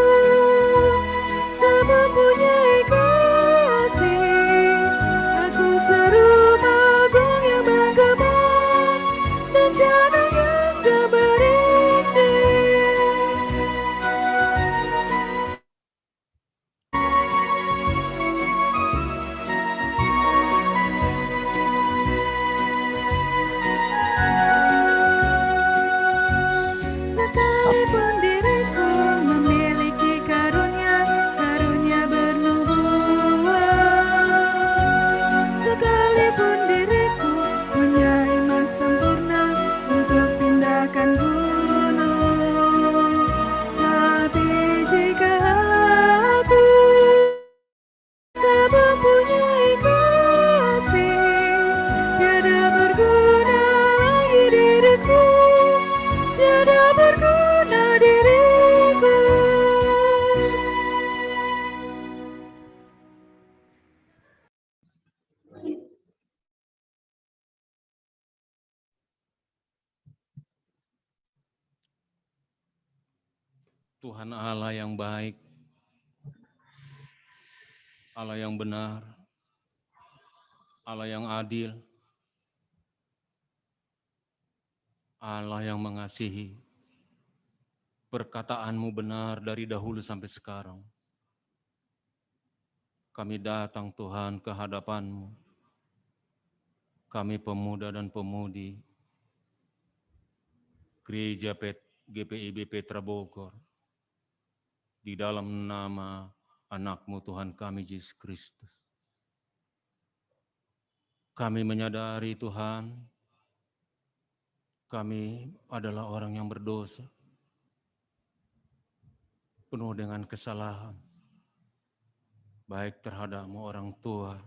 tak mempunyai kasih, aku serupa gong yang menggema dan janang yang tak berisi. Sekalipun diriku memiliki karunia bernubuat, sekalipun diriku punya iman sempurna untuk pindahkan gunung, tapi jika aku tak mempunyai kasih, tiada berguna lagi diriku, tiada berguna diriku. Tuhan Allah yang baik, Allah yang benar, Allah yang adil, Allah yang mengasihi. Perkataanmu benar dari dahulu sampai sekarang. Kami datang Tuhan ke hadapan-Mu. Kami pemuda dan pemudi Gereja GPIB Petra Bogor, di dalam nama anak-Mu Tuhan kami Yesus Kristus. Kami menyadari Tuhan, kami adalah orang yang berdosa, penuh dengan kesalahan, baik terhadap orang tua,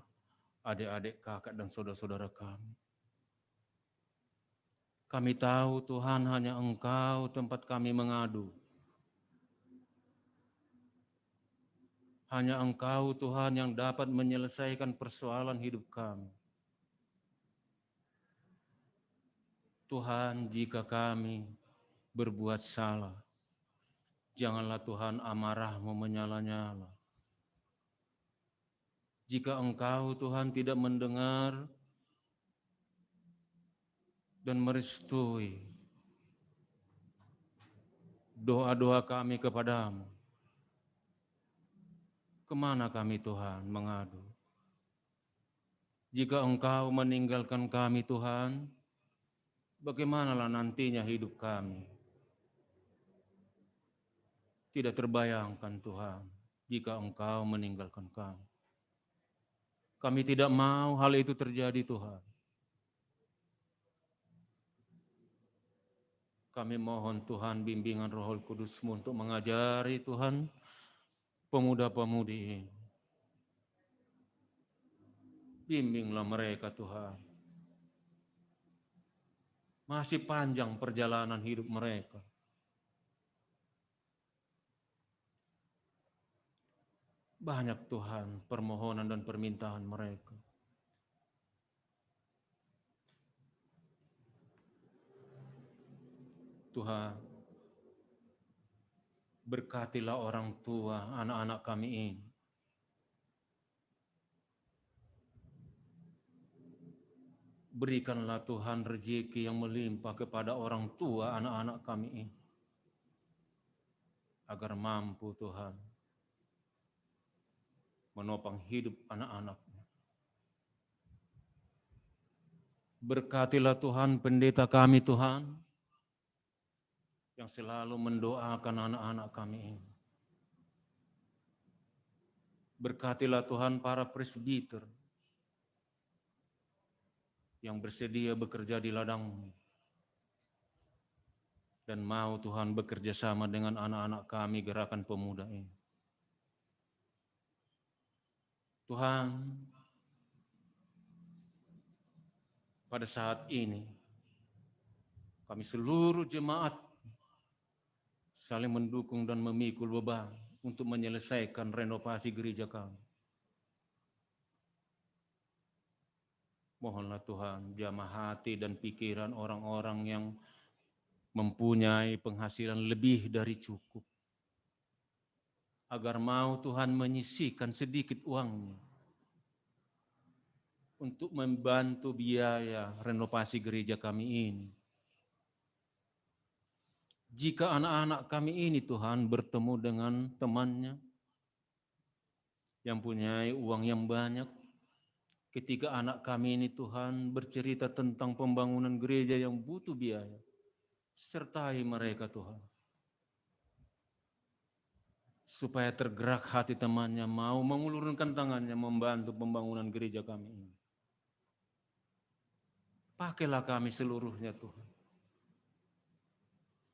adik-adik, kakak, dan saudara-saudara kami. Kami tahu Tuhan hanya Engkau tempat kami mengadu. Hanya Engkau Tuhan yang dapat menyelesaikan persoalan hidup kami. Tuhan, jika kami berbuat salah, janganlah Tuhan amarah-Mu menyala-nyala. Jika Engkau Tuhan tidak mendengar dan merestui doa-doa kami kepadamu, kemana kami Tuhan mengadu? Jika Engkau meninggalkan kami Tuhan, bagaimanalah nantinya hidup kami? Tidak terbayangkan Tuhan, jika Engkau meninggalkan kami. Kami tidak mau hal itu terjadi Tuhan. Kami mohon Tuhan bimbingan Roh Kudus-Mu untuk mengajari Tuhan pemuda-pemudi ini. Bimbinglah mereka Tuhan. Masih panjang perjalanan hidup mereka. Banyak Tuhan permohonan dan permintaan mereka. Tuhan, berkatilah orang tua anak-anak kami ini. Berikanlah Tuhan rezeki yang melimpah kepada orang tua anak-anak kami ini. Agar mampu Tuhan menopang hidup anak-anaknya. Berkatilah Tuhan pendeta kami Tuhan, yang selalu mendoakan anak-anak kami ini. Berkatilah Tuhan para presbiter yang bersedia bekerja di ladang-Mu. Dan mau Tuhan bekerja sama dengan anak-anak kami gerakan pemuda ini. Tuhan, pada saat ini kami seluruh jemaat saling mendukung dan memikul beban untuk menyelesaikan renovasi gereja kami. Mohonlah Tuhan, jamah hati dan pikiran orang-orang yang mempunyai penghasilan lebih dari cukup, agar mau Tuhan menyisihkan sedikit uangnya untuk membantu biaya renovasi gereja kami ini. Jika anak-anak kami ini Tuhan bertemu dengan temannya yang punya uang yang banyak, ketika anak kami ini Tuhan bercerita tentang pembangunan gereja yang butuh biaya, sertai mereka Tuhan. Supaya tergerak hati temannya mau mengulurkan tangannya membantu pembangunan gereja kami ini. Pakailah kami seluruhnya Tuhan.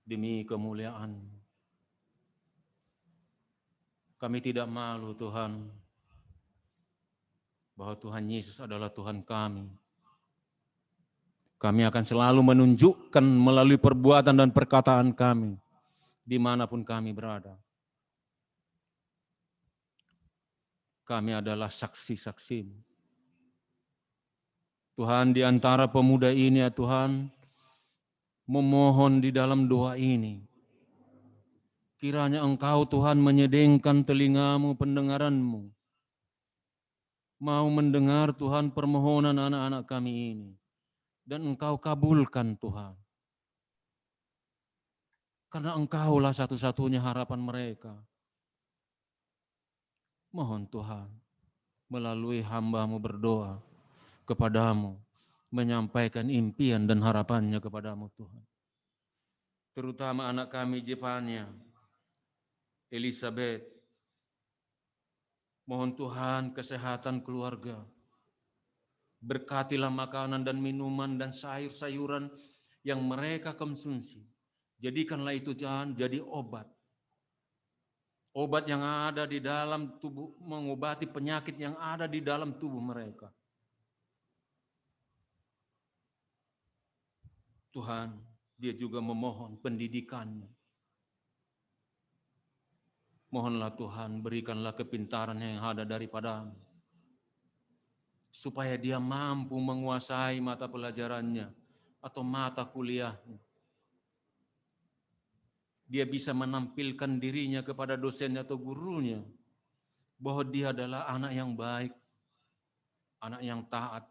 Demi kemuliaan. Kami tidak malu Tuhan, bahwa Tuhan Yesus adalah Tuhan kami. Kami akan selalu menunjukkan melalui perbuatan dan perkataan kami, dimanapun kami berada. Kami adalah saksi-saksi. Tuhan, di antara pemuda ini ya Tuhan, memohon di dalam doa ini. Kiranya Engkau Tuhan menyedengkan telingamu, pendengaranmu. Mau mendengar Tuhan permohonan anak-anak kami ini. Dan Engkau kabulkan Tuhan. Karena Engkaulah satu-satunya harapan mereka. Mohon Tuhan, melalui hamba-Mu berdoa kepadamu, menyampaikan impian dan harapannya kepadamu Tuhan. Terutama anak kami Jepania, Elizabeth. Mohon Tuhan kesehatan keluarga. Berkatilah makanan dan minuman dan sayur-sayuran yang mereka konsumsi. Jadikanlah itu Tuhan jadi obat. Obat yang ada di dalam tubuh, mengobati penyakit yang ada di dalam tubuh mereka. Tuhan, dia juga memohon pendidikannya. Mohonlah Tuhan, berikanlah kepintaran yang ada daripadamu. Supaya dia mampu menguasai mata pelajarannya atau mata kuliahnya. Dia bisa menampilkan dirinya kepada dosennya atau gurunya. Bahwa dia adalah anak yang baik, anak yang taat.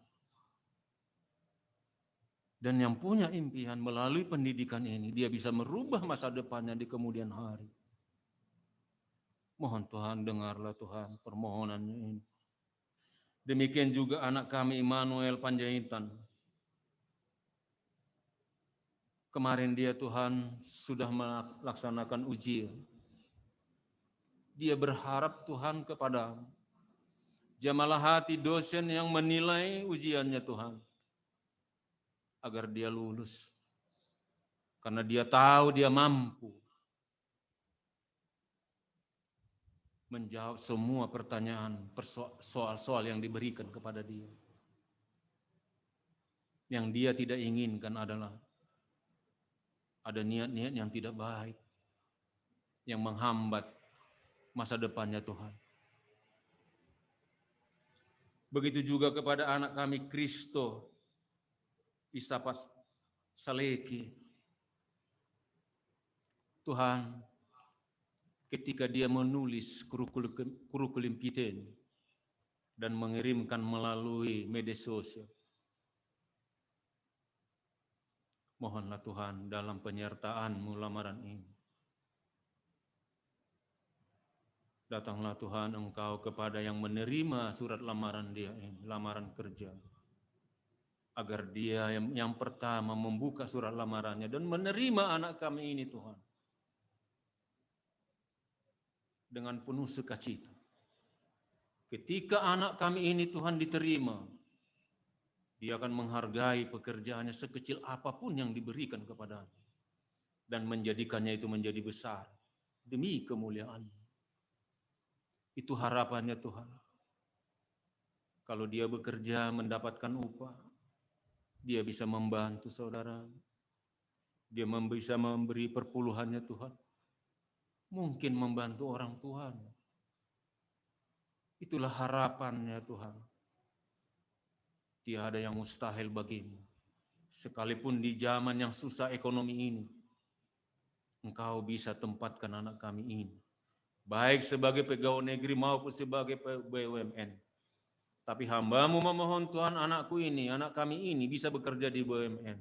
Dan yang punya impian melalui pendidikan ini, dia bisa merubah masa depannya di kemudian hari. Mohon Tuhan, dengarlah Tuhan permohonannya ini. Demikian juga anak kami Immanuel Panjaitan. Kemarin dia Tuhan sudah melaksanakan ujian. Dia berharap Tuhan kepada jamalah hati dosen yang menilai ujiannya Tuhan. Agar dia lulus. Karena dia tahu dia mampu menjawab semua pertanyaan, soal-soal yang diberikan kepada dia. Yang dia tidak inginkan adalah ada niat-niat yang tidak baik, yang menghambat masa depannya Tuhan. Begitu juga kepada anak kami Kristo, Isapas Saleki. Tuhan, ketika dia menulis kurikulum Piten dan mengirimkan melalui media sosial. Mohonlah Tuhan dalam penyertaan-Mu lamaran ini. Datanglah Tuhan Engkau kepada yang menerima surat lamaran dia ini, lamaran kerja. Agar dia yang pertama membuka surat lamarannya dan menerima anak kami ini Tuhan. Dengan penuh sukacita. Ketika anak kami ini Tuhan diterima, dia akan menghargai pekerjaannya sekecil apapun yang diberikan kepadanya dan menjadikannya itu menjadi besar demi kemuliaan. Itu harapannya Tuhan. Kalau dia bekerja mendapatkan upah, dia bisa membantu saudara, dia bisa memberi perpuluhannya Tuhan, mungkin membantu orang Tuhan. Itulah harapannya Tuhan. Tiada yang mustahil bagimu. Sekalipun di zaman yang susah ekonomi ini, Engkau bisa tempatkan anak kami ini, baik sebagai pegawai negeri maupun sebagai BUMN. Tapi hamba-Mu memohon Tuhan, anakku ini, anak kami ini bisa bekerja di BUMN.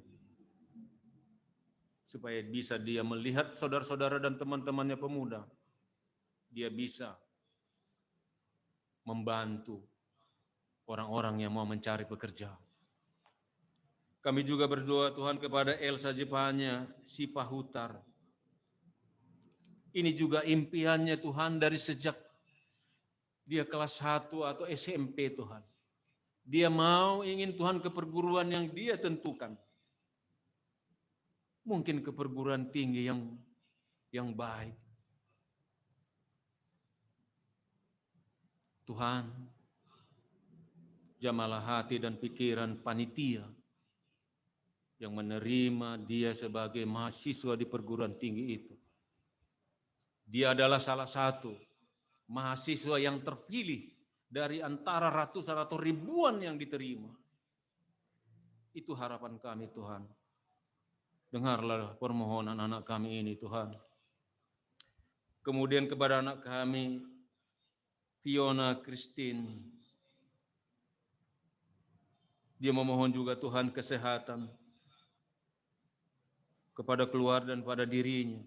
Supaya bisa dia melihat saudara-saudara dan teman-temannya pemuda. Dia bisa membantu orang-orang yang mau mencari pekerjaan. Kami juga berdoa Tuhan kepada Elsa Jepanya, si Pahutar. Ini juga impiannya Tuhan dari sejak dia kelas 1 atau SMP Tuhan. Dia mau ingin Tuhan ke perguruan yang dia tentukan. Mungkin ke perguruan tinggi yang baik. Tuhan, jamalah hati dan pikiran panitia yang menerima dia sebagai mahasiswa di perguruan tinggi itu. Dia adalah salah satu mahasiswa yang terpilih dari antara ratusan atau ribuan yang diterima. Itu harapan kami Tuhan. Dengarlah permohonan anak kami ini Tuhan. Kemudian kepada anak kami, Fiona Christine. Dia memohon juga Tuhan kesehatan kepada keluarga dan pada dirinya.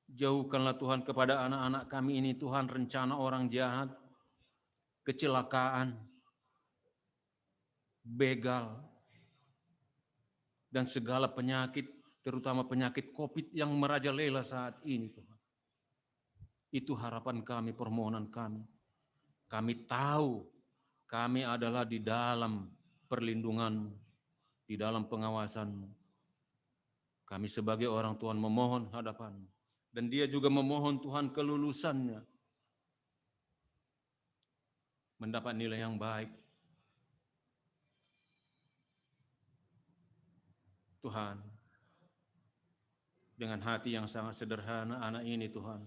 Jauhkanlah Tuhan kepada anak-anak kami ini Tuhan rencana orang jahat, kecelakaan, begal, dan segala penyakit, terutama penyakit COVID yang merajalela saat ini Tuhan. Itu harapan kami, permohonan kami. Kami tahu kami adalah di dalam perlindungan-Mu, di dalam pengawasan-Mu. Kami sebagai orang Tuhan memohon hadapan-Mu. Dan dia juga memohon Tuhan kelulusannya. Mendapat nilai yang baik. Tuhan, dengan hati yang sangat sederhana anak ini Tuhan,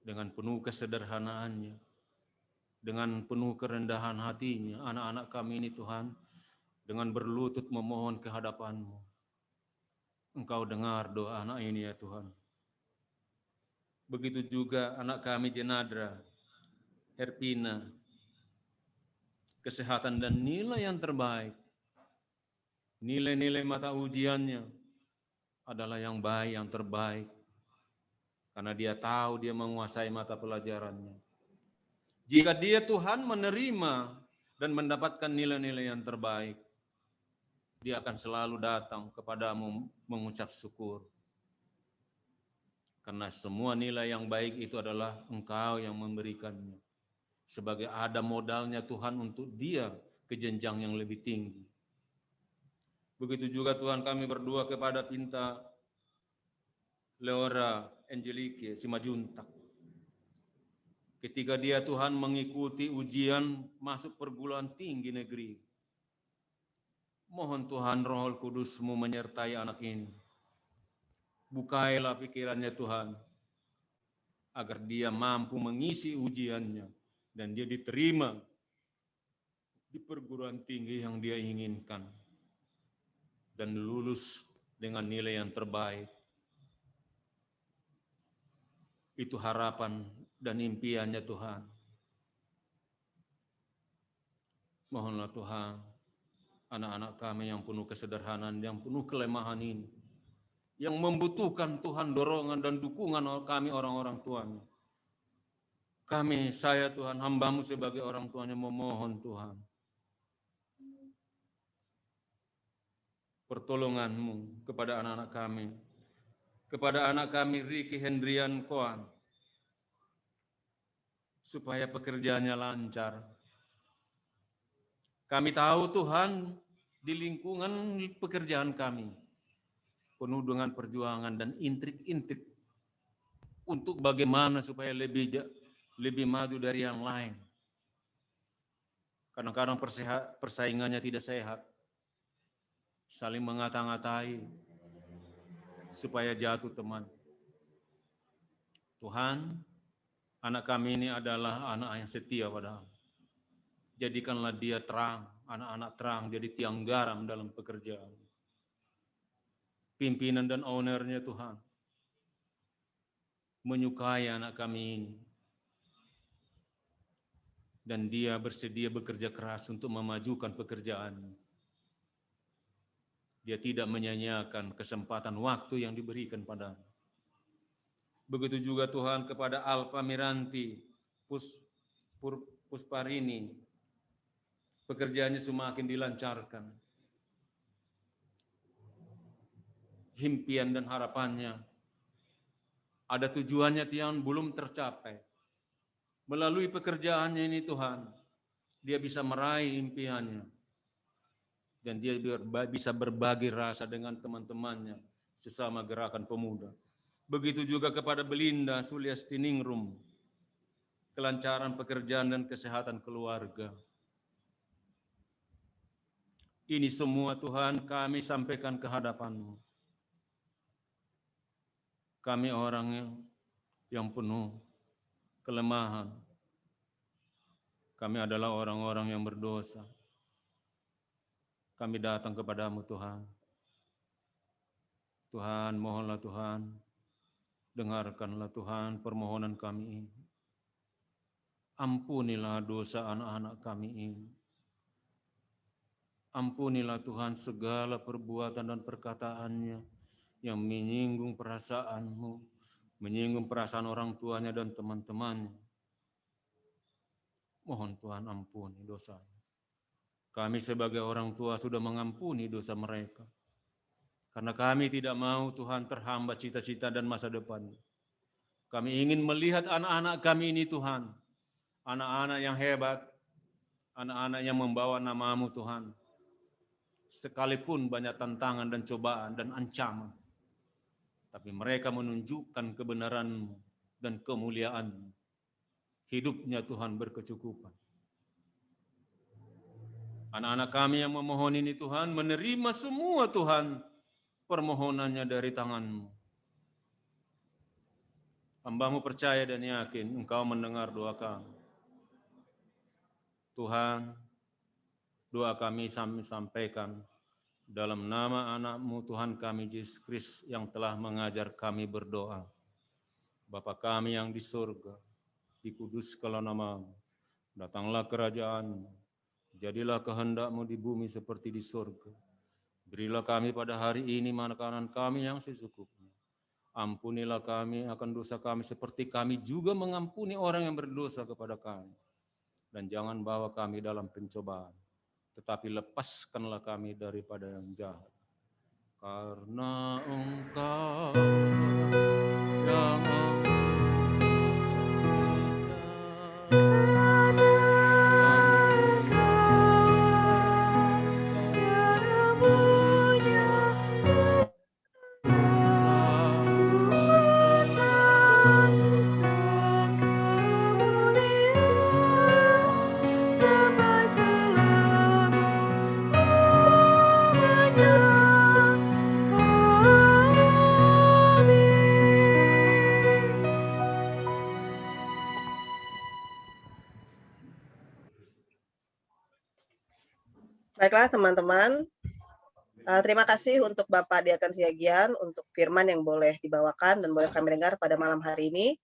dengan penuh kesederhanaannya, dengan penuh kerendahan hatinya, anak-anak kami ini Tuhan, dengan berlutut memohon ke hadapan-Mu. Engkau dengar doa anak ini ya Tuhan. Begitu juga anak kami Jenadra, Herpina, kesehatan dan nilai yang terbaik. Nilai-nilai mata ujiannya adalah yang baik, yang terbaik. Karena dia tahu dia menguasai mata pelajarannya. Jika dia Tuhan menerima dan mendapatkan nilai-nilai yang terbaik, dia akan selalu datang kepadamu mengucap syukur. Karena semua nilai yang baik itu adalah Engkau yang memberikannya. Sebagai ada modalnya Tuhan untuk dia ke jenjang yang lebih tinggi. Begitu juga Tuhan kami berdoa kepada Pinta Leora Angelique Simajuntak. Ketika dia Tuhan mengikuti ujian masuk perguruan tinggi negeri. Mohon Tuhan Roh Kudus-Mu menyertai anak ini. Bukailah pikirannya Tuhan, agar dia mampu mengisi ujiannya dan dia diterima di perguruan tinggi yang dia inginkan dan lulus dengan nilai yang terbaik. Itu harapan dan impiannya Tuhan. Mohonlah Tuhan, anak-anak kami yang penuh kesederhanaan, yang penuh kelemahan ini, yang membutuhkan Tuhan dorongan dan dukungan kami orang-orang tuanya. Kami, saya Tuhan, hamba-Mu sebagai orang tuanya memohon Tuhan. Pertolongan-Mu kepada anak-anak kami. Kepada anak kami Ricky Hendrian Koan. supaya pekerjaannya lancar. Kami tahu Tuhan, di lingkungan pekerjaan kami penuh dengan perjuangan dan intrik-intrik untuk bagaimana supaya lebih maju dari yang lain. Kadang-kadang persaingannya tidak sehat, saling mengata-ngatai supaya jatuh teman. Tuhan, anak kami ini adalah anak yang setia padamu. Jadikanlah dia terang, anak-anak terang jadi tiang garam dalam pekerjaan. Pimpinan dan ownernya Tuhan menyukai anak kami ini. Dan dia bersedia bekerja keras untuk memajukan pekerjaannya. Dia tidak menyanyiakan kesempatan waktu yang diberikan padanya. Begitu juga Tuhan kepada Alfa Miranti Pusparini, pekerjaannya semakin dilancarkan. Impian dan harapannya, ada tujuannya yang belum tercapai. Melalui pekerjaannya ini Tuhan, dia bisa meraih impiannya. Dan dia bisa berbagi rasa dengan teman-temannya sesama gerakan pemuda. Begitu juga kepada Belinda Suliastiningrum, kelancaran pekerjaan dan kesehatan keluarga. Ini semua Tuhan kami sampaikan ke hadapan-Mu. Kami orang yang penuh kelemahan. Kami adalah orang-orang yang berdosa. Kami datang kepadamu Tuhan. Tuhan, mohonlah Tuhan, dengarkanlah Tuhan permohonan kami ini. Ampunilah dosa anak-anak kami ini. Ampunilah Tuhan segala perbuatan dan perkataannya yang menyinggung perasaan-Mu, menyinggung perasaan orang tuanya dan teman-temannya. Mohon Tuhan ampuni dosanya. Kami sebagai orang tua sudah mengampuni dosa mereka. Karena kami tidak mau Tuhan terhambat cita-cita dan masa depan. Kami ingin melihat anak-anak kami ini Tuhan. Anak-anak yang hebat. Anak-anak yang membawa nama-Mu Tuhan. Sekalipun banyak tantangan dan cobaan dan ancaman. Tapi mereka menunjukkan kebenaran-Mu dan kemuliaan-Mu. Hidupnya Tuhan berkecukupan. Anak-anak kami yang memohon ini Tuhan, menerima semua Tuhan permohonannya dari tangan-Mu. Hamba-Mu percaya dan yakin Engkau mendengar doa kami. Tuhan, doa kami sampaikan dalam nama anak-Mu Tuhan kami Yesus Kristus yang telah mengajar kami berdoa. Bapa kami yang di surga, dikuduskanlah nama-Mu, datanglah kerajaan-Mu. Jadilah kehendak-Mu di bumi seperti di surga. Berilah kami pada hari ini makanan kami yang secukupnya. Ampunilah kami akan dosa kami seperti kami juga mengampuni orang yang berdosa kepada kami. Dan jangan bawa kami dalam pencobaan, tetapi lepaskanlah kami daripada yang jahat. Karena Engkau yang Baiklah teman-teman, terima kasih untuk Bapak Diakan Siagian untuk firman yang boleh dibawakan dan boleh kami dengar pada malam hari ini.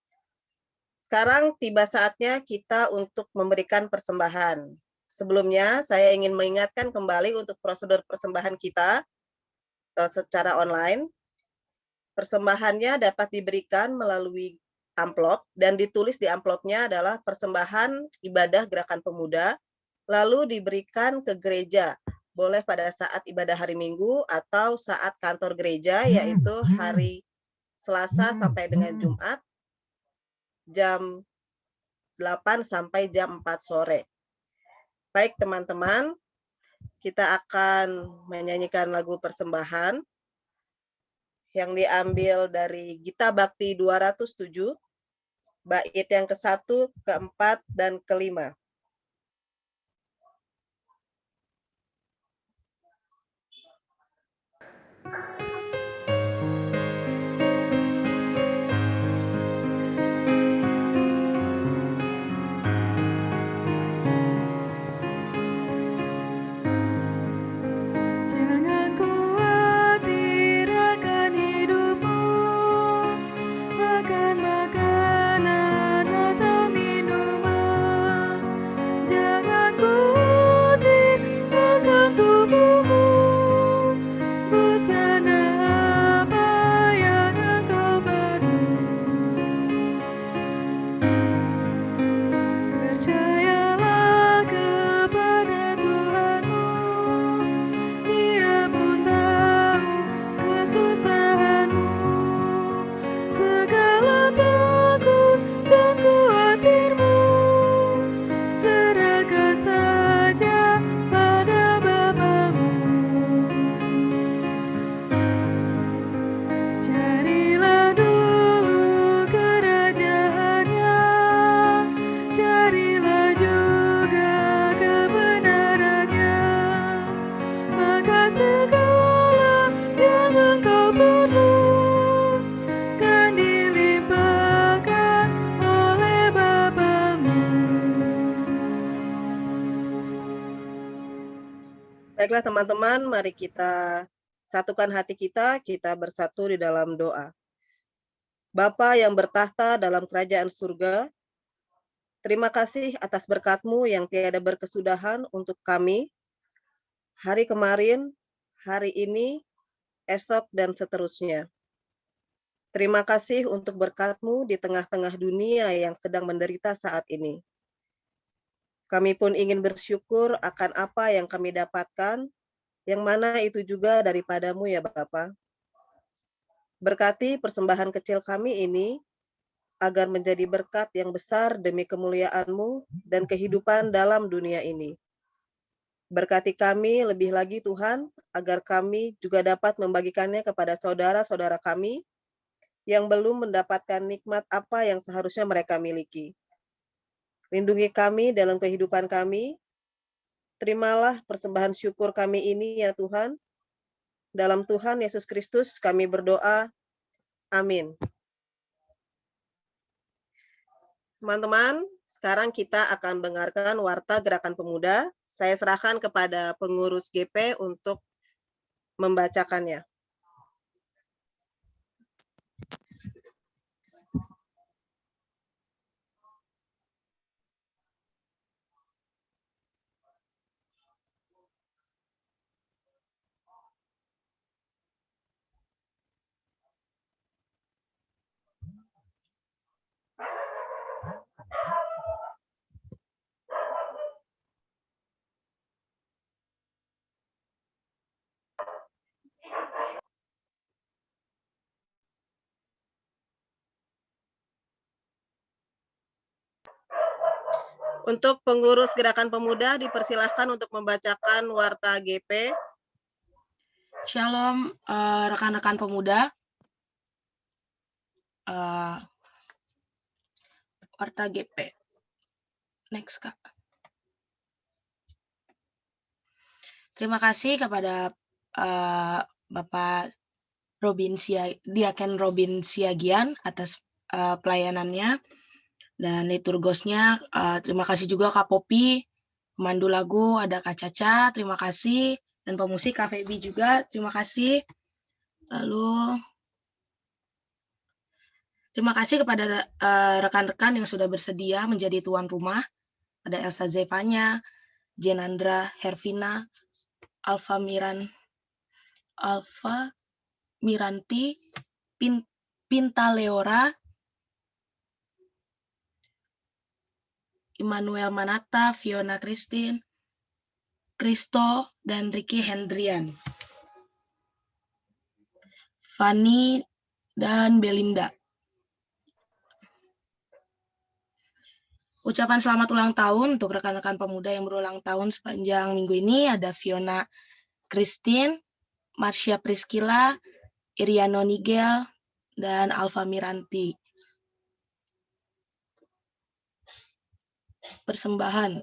Sekarang tiba saatnya kita untuk memberikan persembahan. Sebelumnya saya ingin mengingatkan kembali untuk prosedur persembahan kita secara online. Persembahannya dapat diberikan melalui amplop dan ditulis di amplopnya adalah persembahan ibadah Gerakan Pemuda, lalu diberikan ke gereja, boleh pada saat ibadah hari Minggu atau saat kantor gereja, yaitu hari Selasa sampai dengan Jumat, jam 8 sampai jam 4 sore. Baik teman-teman, kita akan menyanyikan lagu persembahan yang diambil dari Gita Bakti 207, bait yang ke-1, ke-4, dan ke-5. Jangan khawatir akan hidupmu, makan makanan atau minuman. Jangan khawatir akan tubuhmu, busana apa yang engkau perlu. Percayalah kepada Tuhanmu, Dia pun tahu kesusahanmu. Segala takut dan khawatirmu serahkan saja pada Bapamu. Carilah dulu kerajaannya, carilah juga kebenarannya, maka segala yang engkau perlu kan dilimpahkan oleh Bapamu. Baiklah teman-teman, mari kita satukan hati kita bersatu di dalam doa. Bapa yang bertahta dalam kerajaan surga, terima kasih atas berkat-Mu yang tiada berkesudahan untuk kami, hari kemarin, hari ini, esok, dan seterusnya. Terima kasih untuk berkat-Mu di tengah-tengah dunia yang sedang menderita saat ini. Kami pun ingin bersyukur akan apa yang kami dapatkan, yang mana itu juga daripada-Mu ya Bapa. Berkati persembahan kecil kami ini, agar menjadi berkat yang besar demi kemuliaan-Mu dan kehidupan dalam dunia ini. Berkati kami lebih lagi Tuhan, agar kami juga dapat membagikannya kepada saudara-saudara kami yang belum mendapatkan nikmat apa yang seharusnya mereka miliki. Lindungi kami dalam kehidupan kami. Terimalah persembahan syukur kami ini ya Tuhan. Dalam Tuhan Yesus Kristus kami berdoa. Amin. Teman-teman, sekarang kita akan mendengarkan Warta Gerakan Pemuda. Saya serahkan kepada pengurus GP untuk membacakannya. Untuk pengurus Gerakan Pemuda dipersilahkan untuk membacakan Warta GP. Shalom rekan-rekan pemuda. Warta GP. Next, Kak. Terima kasih kepada Bapak Diaken Robin Siagian atas pelayanannya dan liturgosnya. Terima kasih juga Kak Popi, pemandu lagu ada Kak Caca, terima kasih, dan pemusik Kak Febi juga, terima kasih. Lalu terima kasih kepada rekan-rekan yang sudah bersedia menjadi tuan rumah. Ada Elsa Zevanya, Jenandra Hervina, Alfa Miranti, Pinta Leora, Immanuel Manata, Fiona Christine, Kristo, dan Ricky Hendrian. Fanny dan Belinda. Ucapan selamat ulang tahun untuk rekan-rekan pemuda yang berulang tahun sepanjang minggu ini ada Fiona Christine, Marsha Priscilla, Iriano Nigel, dan Alfa Miranti. Persembahan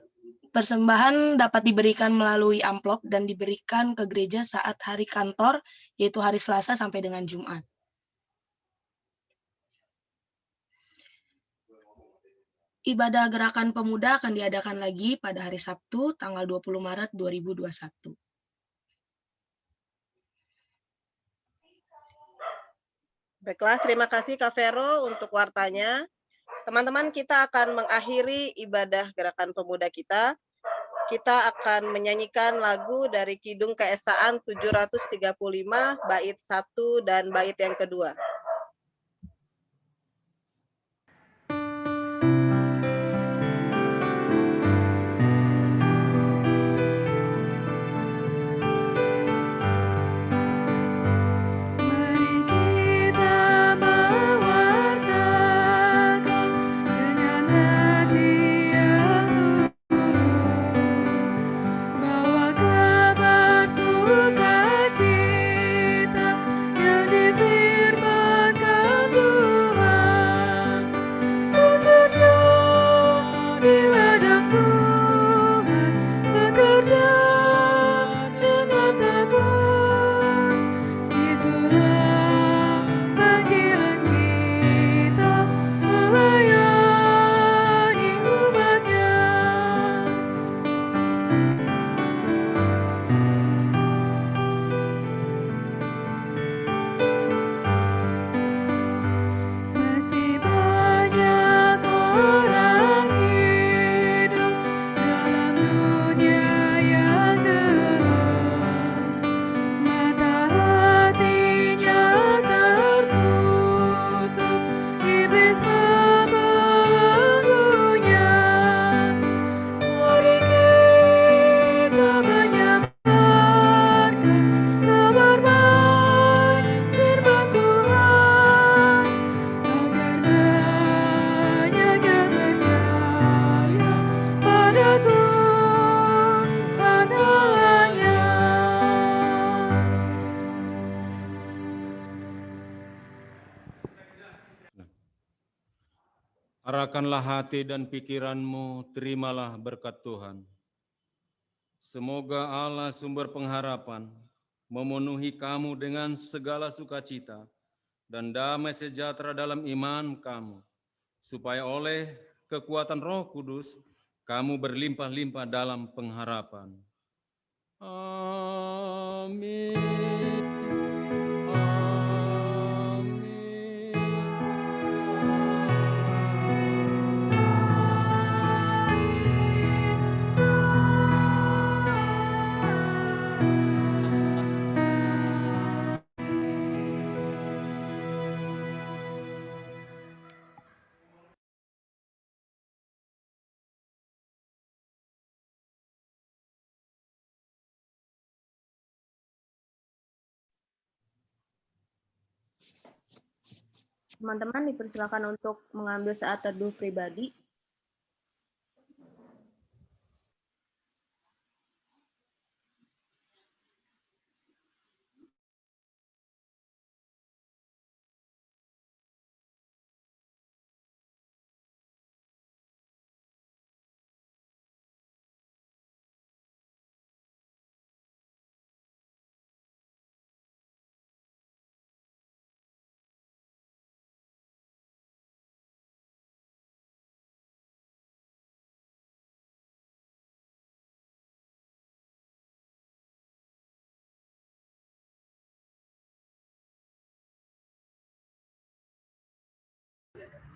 dapat diberikan melalui amplop dan diberikan ke gereja saat hari kantor, yaitu hari Selasa sampai dengan Jumat. Ibadah Gerakan Pemuda akan diadakan lagi pada hari Sabtu, tanggal 20 Maret 2021. Baiklah, terima kasih Kak Vero untuk wartanya. Teman-teman, kita akan mengakhiri ibadah Gerakan Pemuda kita. Kita akan menyanyikan lagu dari Kidung Keesaan 735, bait 1 dan bait yang kedua. Mari kita mewartakan dengan hati yang tulus bahwa kabar sukacita yang difirmankan Tuhan bekerja di ladang Tuhan, bekerja dengan tekun. Itulah panggilan kita melayani umat-Nya. Masih banyak orang hidup dalam dunia yang gelap. Mata hatinya tertutup, iblis membelenggunya. Mari kita menyebarkan kabar baik firman Tuhan, agar banyak yang percaya pada Tuhan hanya. Arahkanlah hati dan pikiranmu, terimalah berkat Tuhan. Semoga Allah sumber pengharapan memenuhi kamu dengan segala sukacita dan damai sejahtera dalam iman kamu, supaya oleh kekuatan Roh Kudus kamu berlimpah-limpah dalam pengharapan. Amin. Teman-teman dipersilakan untuk mengambil saat teduh pribadi.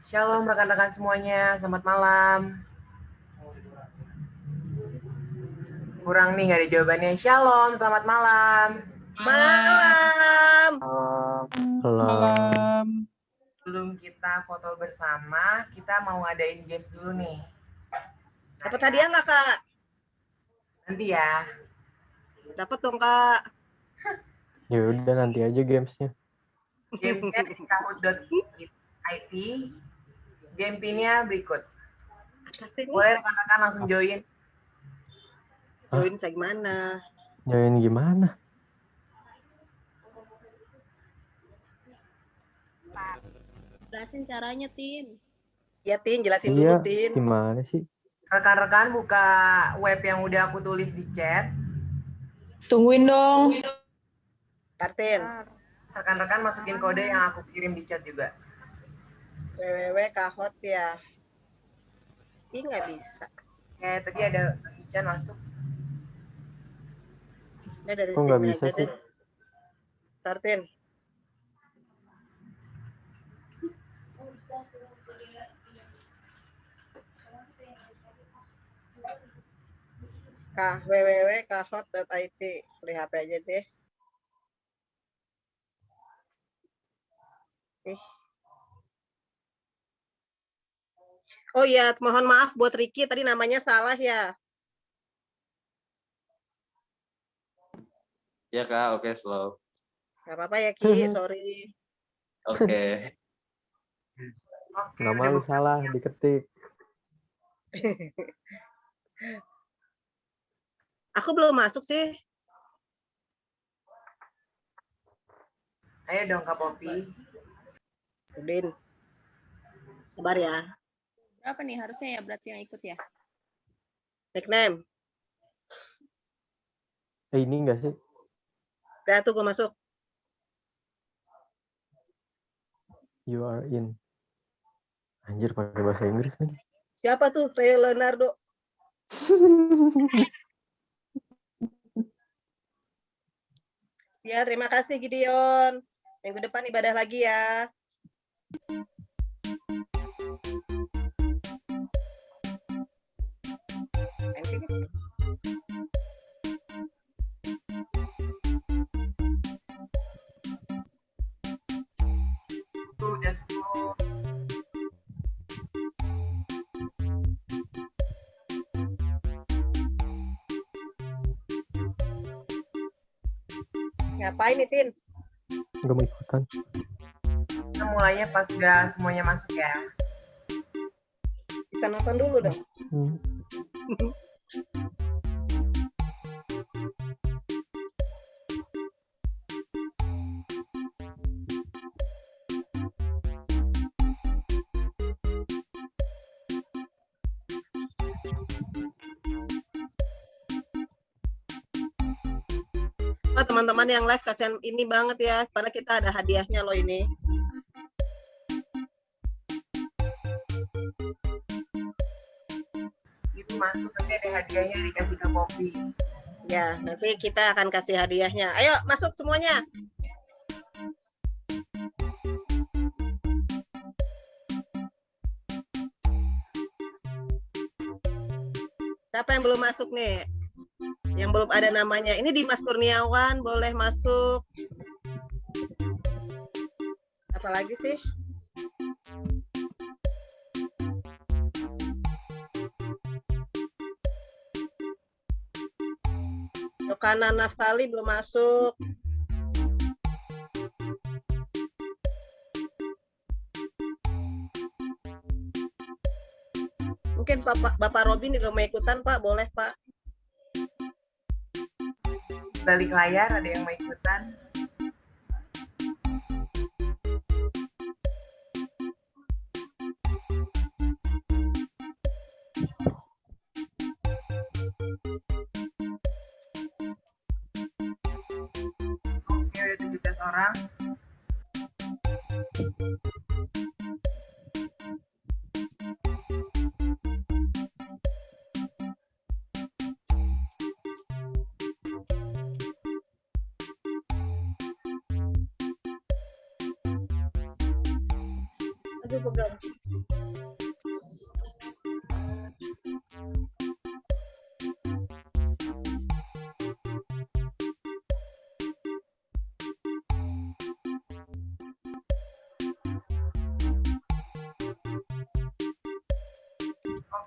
Shalom rekan-rekan semuanya, selamat malam. Kurang nih nggak ada jawabannya. Shalom, selamat malam. Malam. Malam. Sebelum kita foto bersama, kita mau ngadain games dulu nih. Dapat hadiah nggak, Kak? Nanti ya. Dapat dong, Kak. Ya udah nanti aja gamesnya. Gamesnya di kahoot.it. Game pinnya berikut. Kasih nih. Boleh rekan-rekan langsung join. Join saya gimana? Join gimana? Jelasin caranya, Tin. Ya, Tin, jelasin Iya, dulu, Tin. gimana sih? Rekan-rekan buka web yang udah aku tulis di chat. Tungguin dong. Kartin, Rekan-rekan masukin kode yang aku kirim di chat juga. www.kahot ya. Ih, nggak bisa. Oke, tadi ada Ican masuk. Udah dari Kok nggak Steam bisa aja sih? deh. Kartin. www.kahot.it. Beli HP aja deh. Ih. Oh iya, mohon maaf buat Ricky, tadi namanya salah ya. Ya Kak, oke slow. Gak apa-apa ya Ki, sorry. Oke. Oke, Nama udah lu buka. salah diketik. Aku belum masuk sih. Ayo dong Kak Popi. Udin. Sabar ya. Berapa nih harusnya ya berarti yang ikut ya? Nickname. Ini enggak sih? Udah tuh gue masuk. You are in. Anjir, pakai bahasa Inggris nih. Siapa tuh? Ray Leonardo. Ya, terima kasih Gideon. Minggu depan ibadah lagi ya. Main sini. Tuh, udah 10. Ngapain nih, Tin? Nggak mau ikutan. Kita mulainya pas udah semuanya masuk ya. Bisa nonton dulu dong. Oh, teman-teman yang live kasihan ini banget ya, karena kita ada hadiahnya loh ini. Itu masuk nanti ada hadiahnya dikasih ke Popi. Ya, nanti kita akan kasih hadiahnya. Ayo, masuk semuanya. Siapa yang belum masuk nih? Yang belum ada namanya. Ini Dimas Kurniawan, boleh masuk. Apa lagi sih? Yokana Naftali belum masuk. Mungkin Bapak Robin juga mau ikutan, Pak. Boleh, Pak. Balik layar ada yang mau ikutan. Oke, udah 17 orang. Aduh, pegang.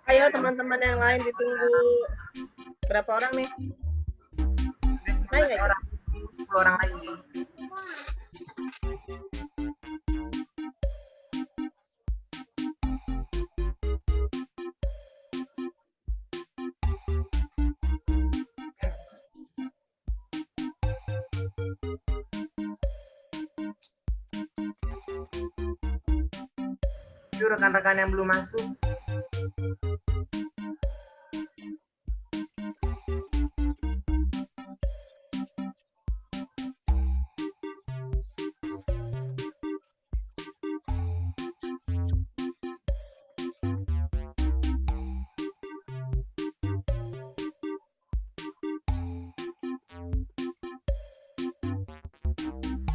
Ayo teman-teman yang lain ditunggu. Berapa orang nih? Udah 19 orang. 10 orang lagi. Itu rekan-rekan yang belum masuk.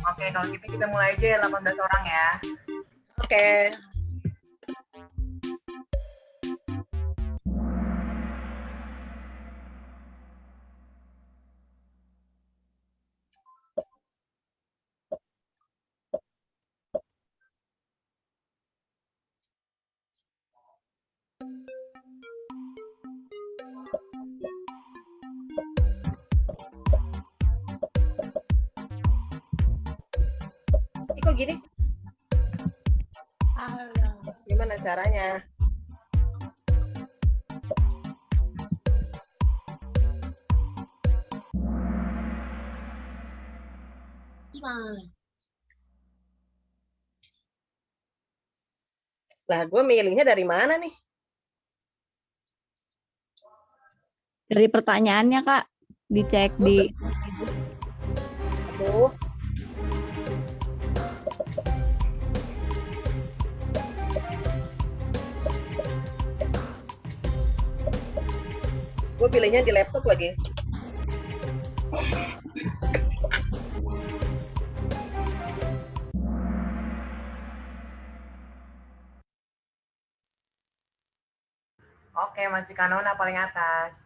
Oke, kalau gitu kita mulai aja ya 18 orang ya. Oke. Kok gini? Gimana caranya? Lah, gue milihnya dari mana nih? Dari pertanyaannya, Kak. Dicek di... Aduh. Gue pilihnya di laptop lagi. Oke, masih Kanona paling atas.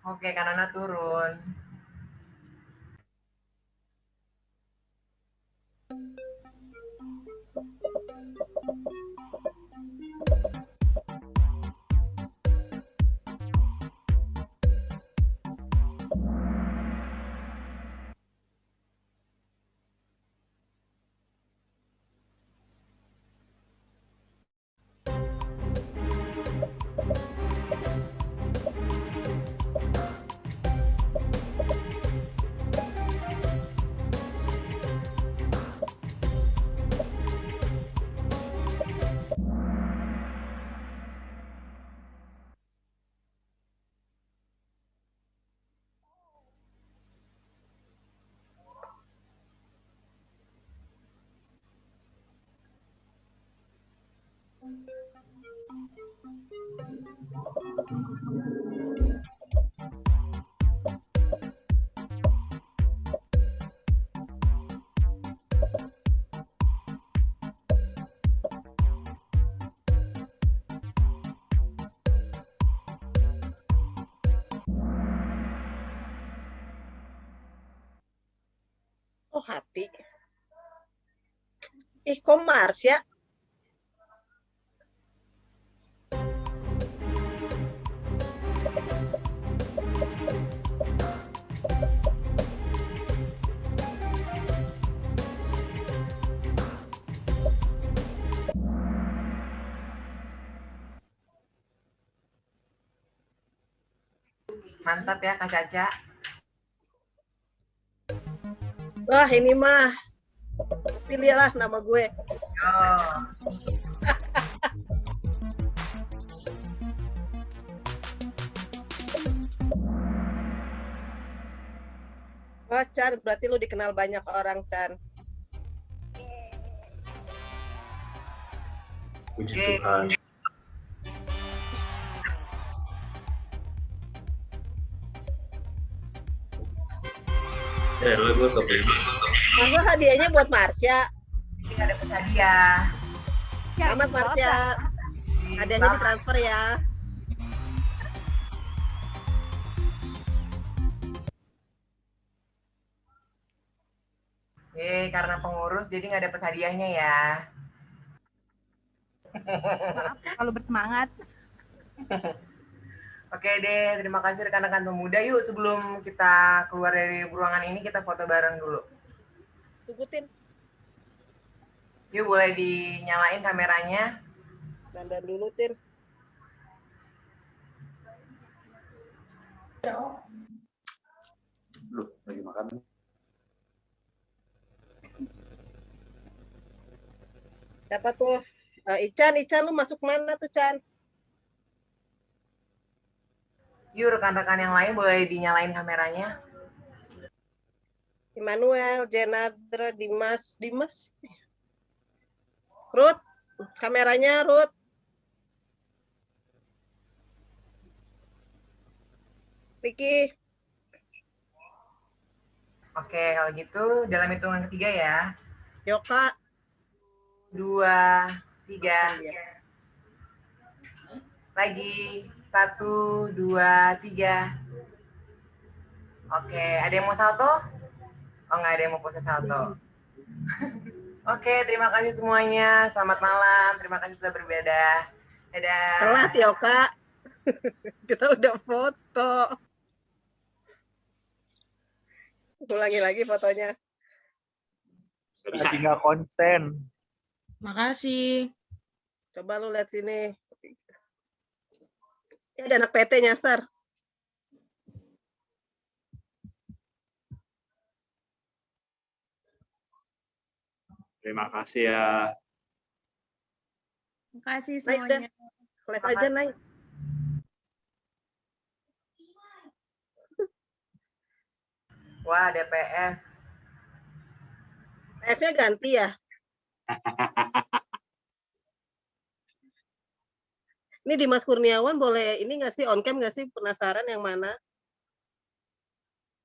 Oke, Kanona turun. Oh, hati. Ih, kok Mars ya? Mantap ya Kak Caca. Wah, ini mah pilihlah nama gue. Oh. Wah, Chan, berarti lu dikenal banyak orang, Chan. Puji Oke. Tuhan. Lo gue kebeli. Masa hadiahnya buat Marsha? Ini nggak dapet hadiah. Selamat Marsha. Hadiahnya ditransfer ya. Karena pengurus jadi nggak dapet hadiahnya ya. Maaf kalau bersemangat. Oke deh, terima kasih rekan-rekan pemuda. Yuk sebelum kita keluar dari ruangan ini kita foto bareng dulu. Sebutin. Yuk boleh dinyalain kameranya. Dandan dulu, Tin. Loh, lagi makan. Siapa tuh? Ican, lu masuk mana tuh, Chan? Yuk rekan-rekan yang lain boleh dinyalain kameranya. Immanuel, Jenadra, Dimas. Ruth, kameranya Ruth. Vicky. Oke, kalau gitu dalam hitungan ketiga ya. Yoka. 2, 3. Lagi 1, 2, 3. Oke, ada yang mau salto? Oh, nggak ada yang mau pose salto. Oke, terima kasih semuanya. Selamat malam. Terima kasih sudah beribadah. Dadah. Telat Yoka. Kita udah foto. Ulangi lagi fotonya. Lagi nggak konsen. Makasih. Coba lu lihat sini. Ya, ada anak PT nyasar. Terima kasih ya. Terima kasih Naik dah. semuanya. Live aja naik. Wah, ada PF. PF-nya ganti ya? Ini Dimas Kurniawan boleh ini nggak sih on cam nggak sih, penasaran yang mana?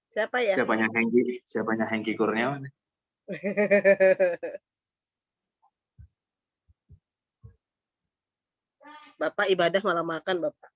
Siapa ya? Siapanya Hengki Kurniawan? Bapak ibadah malah makan Bapak.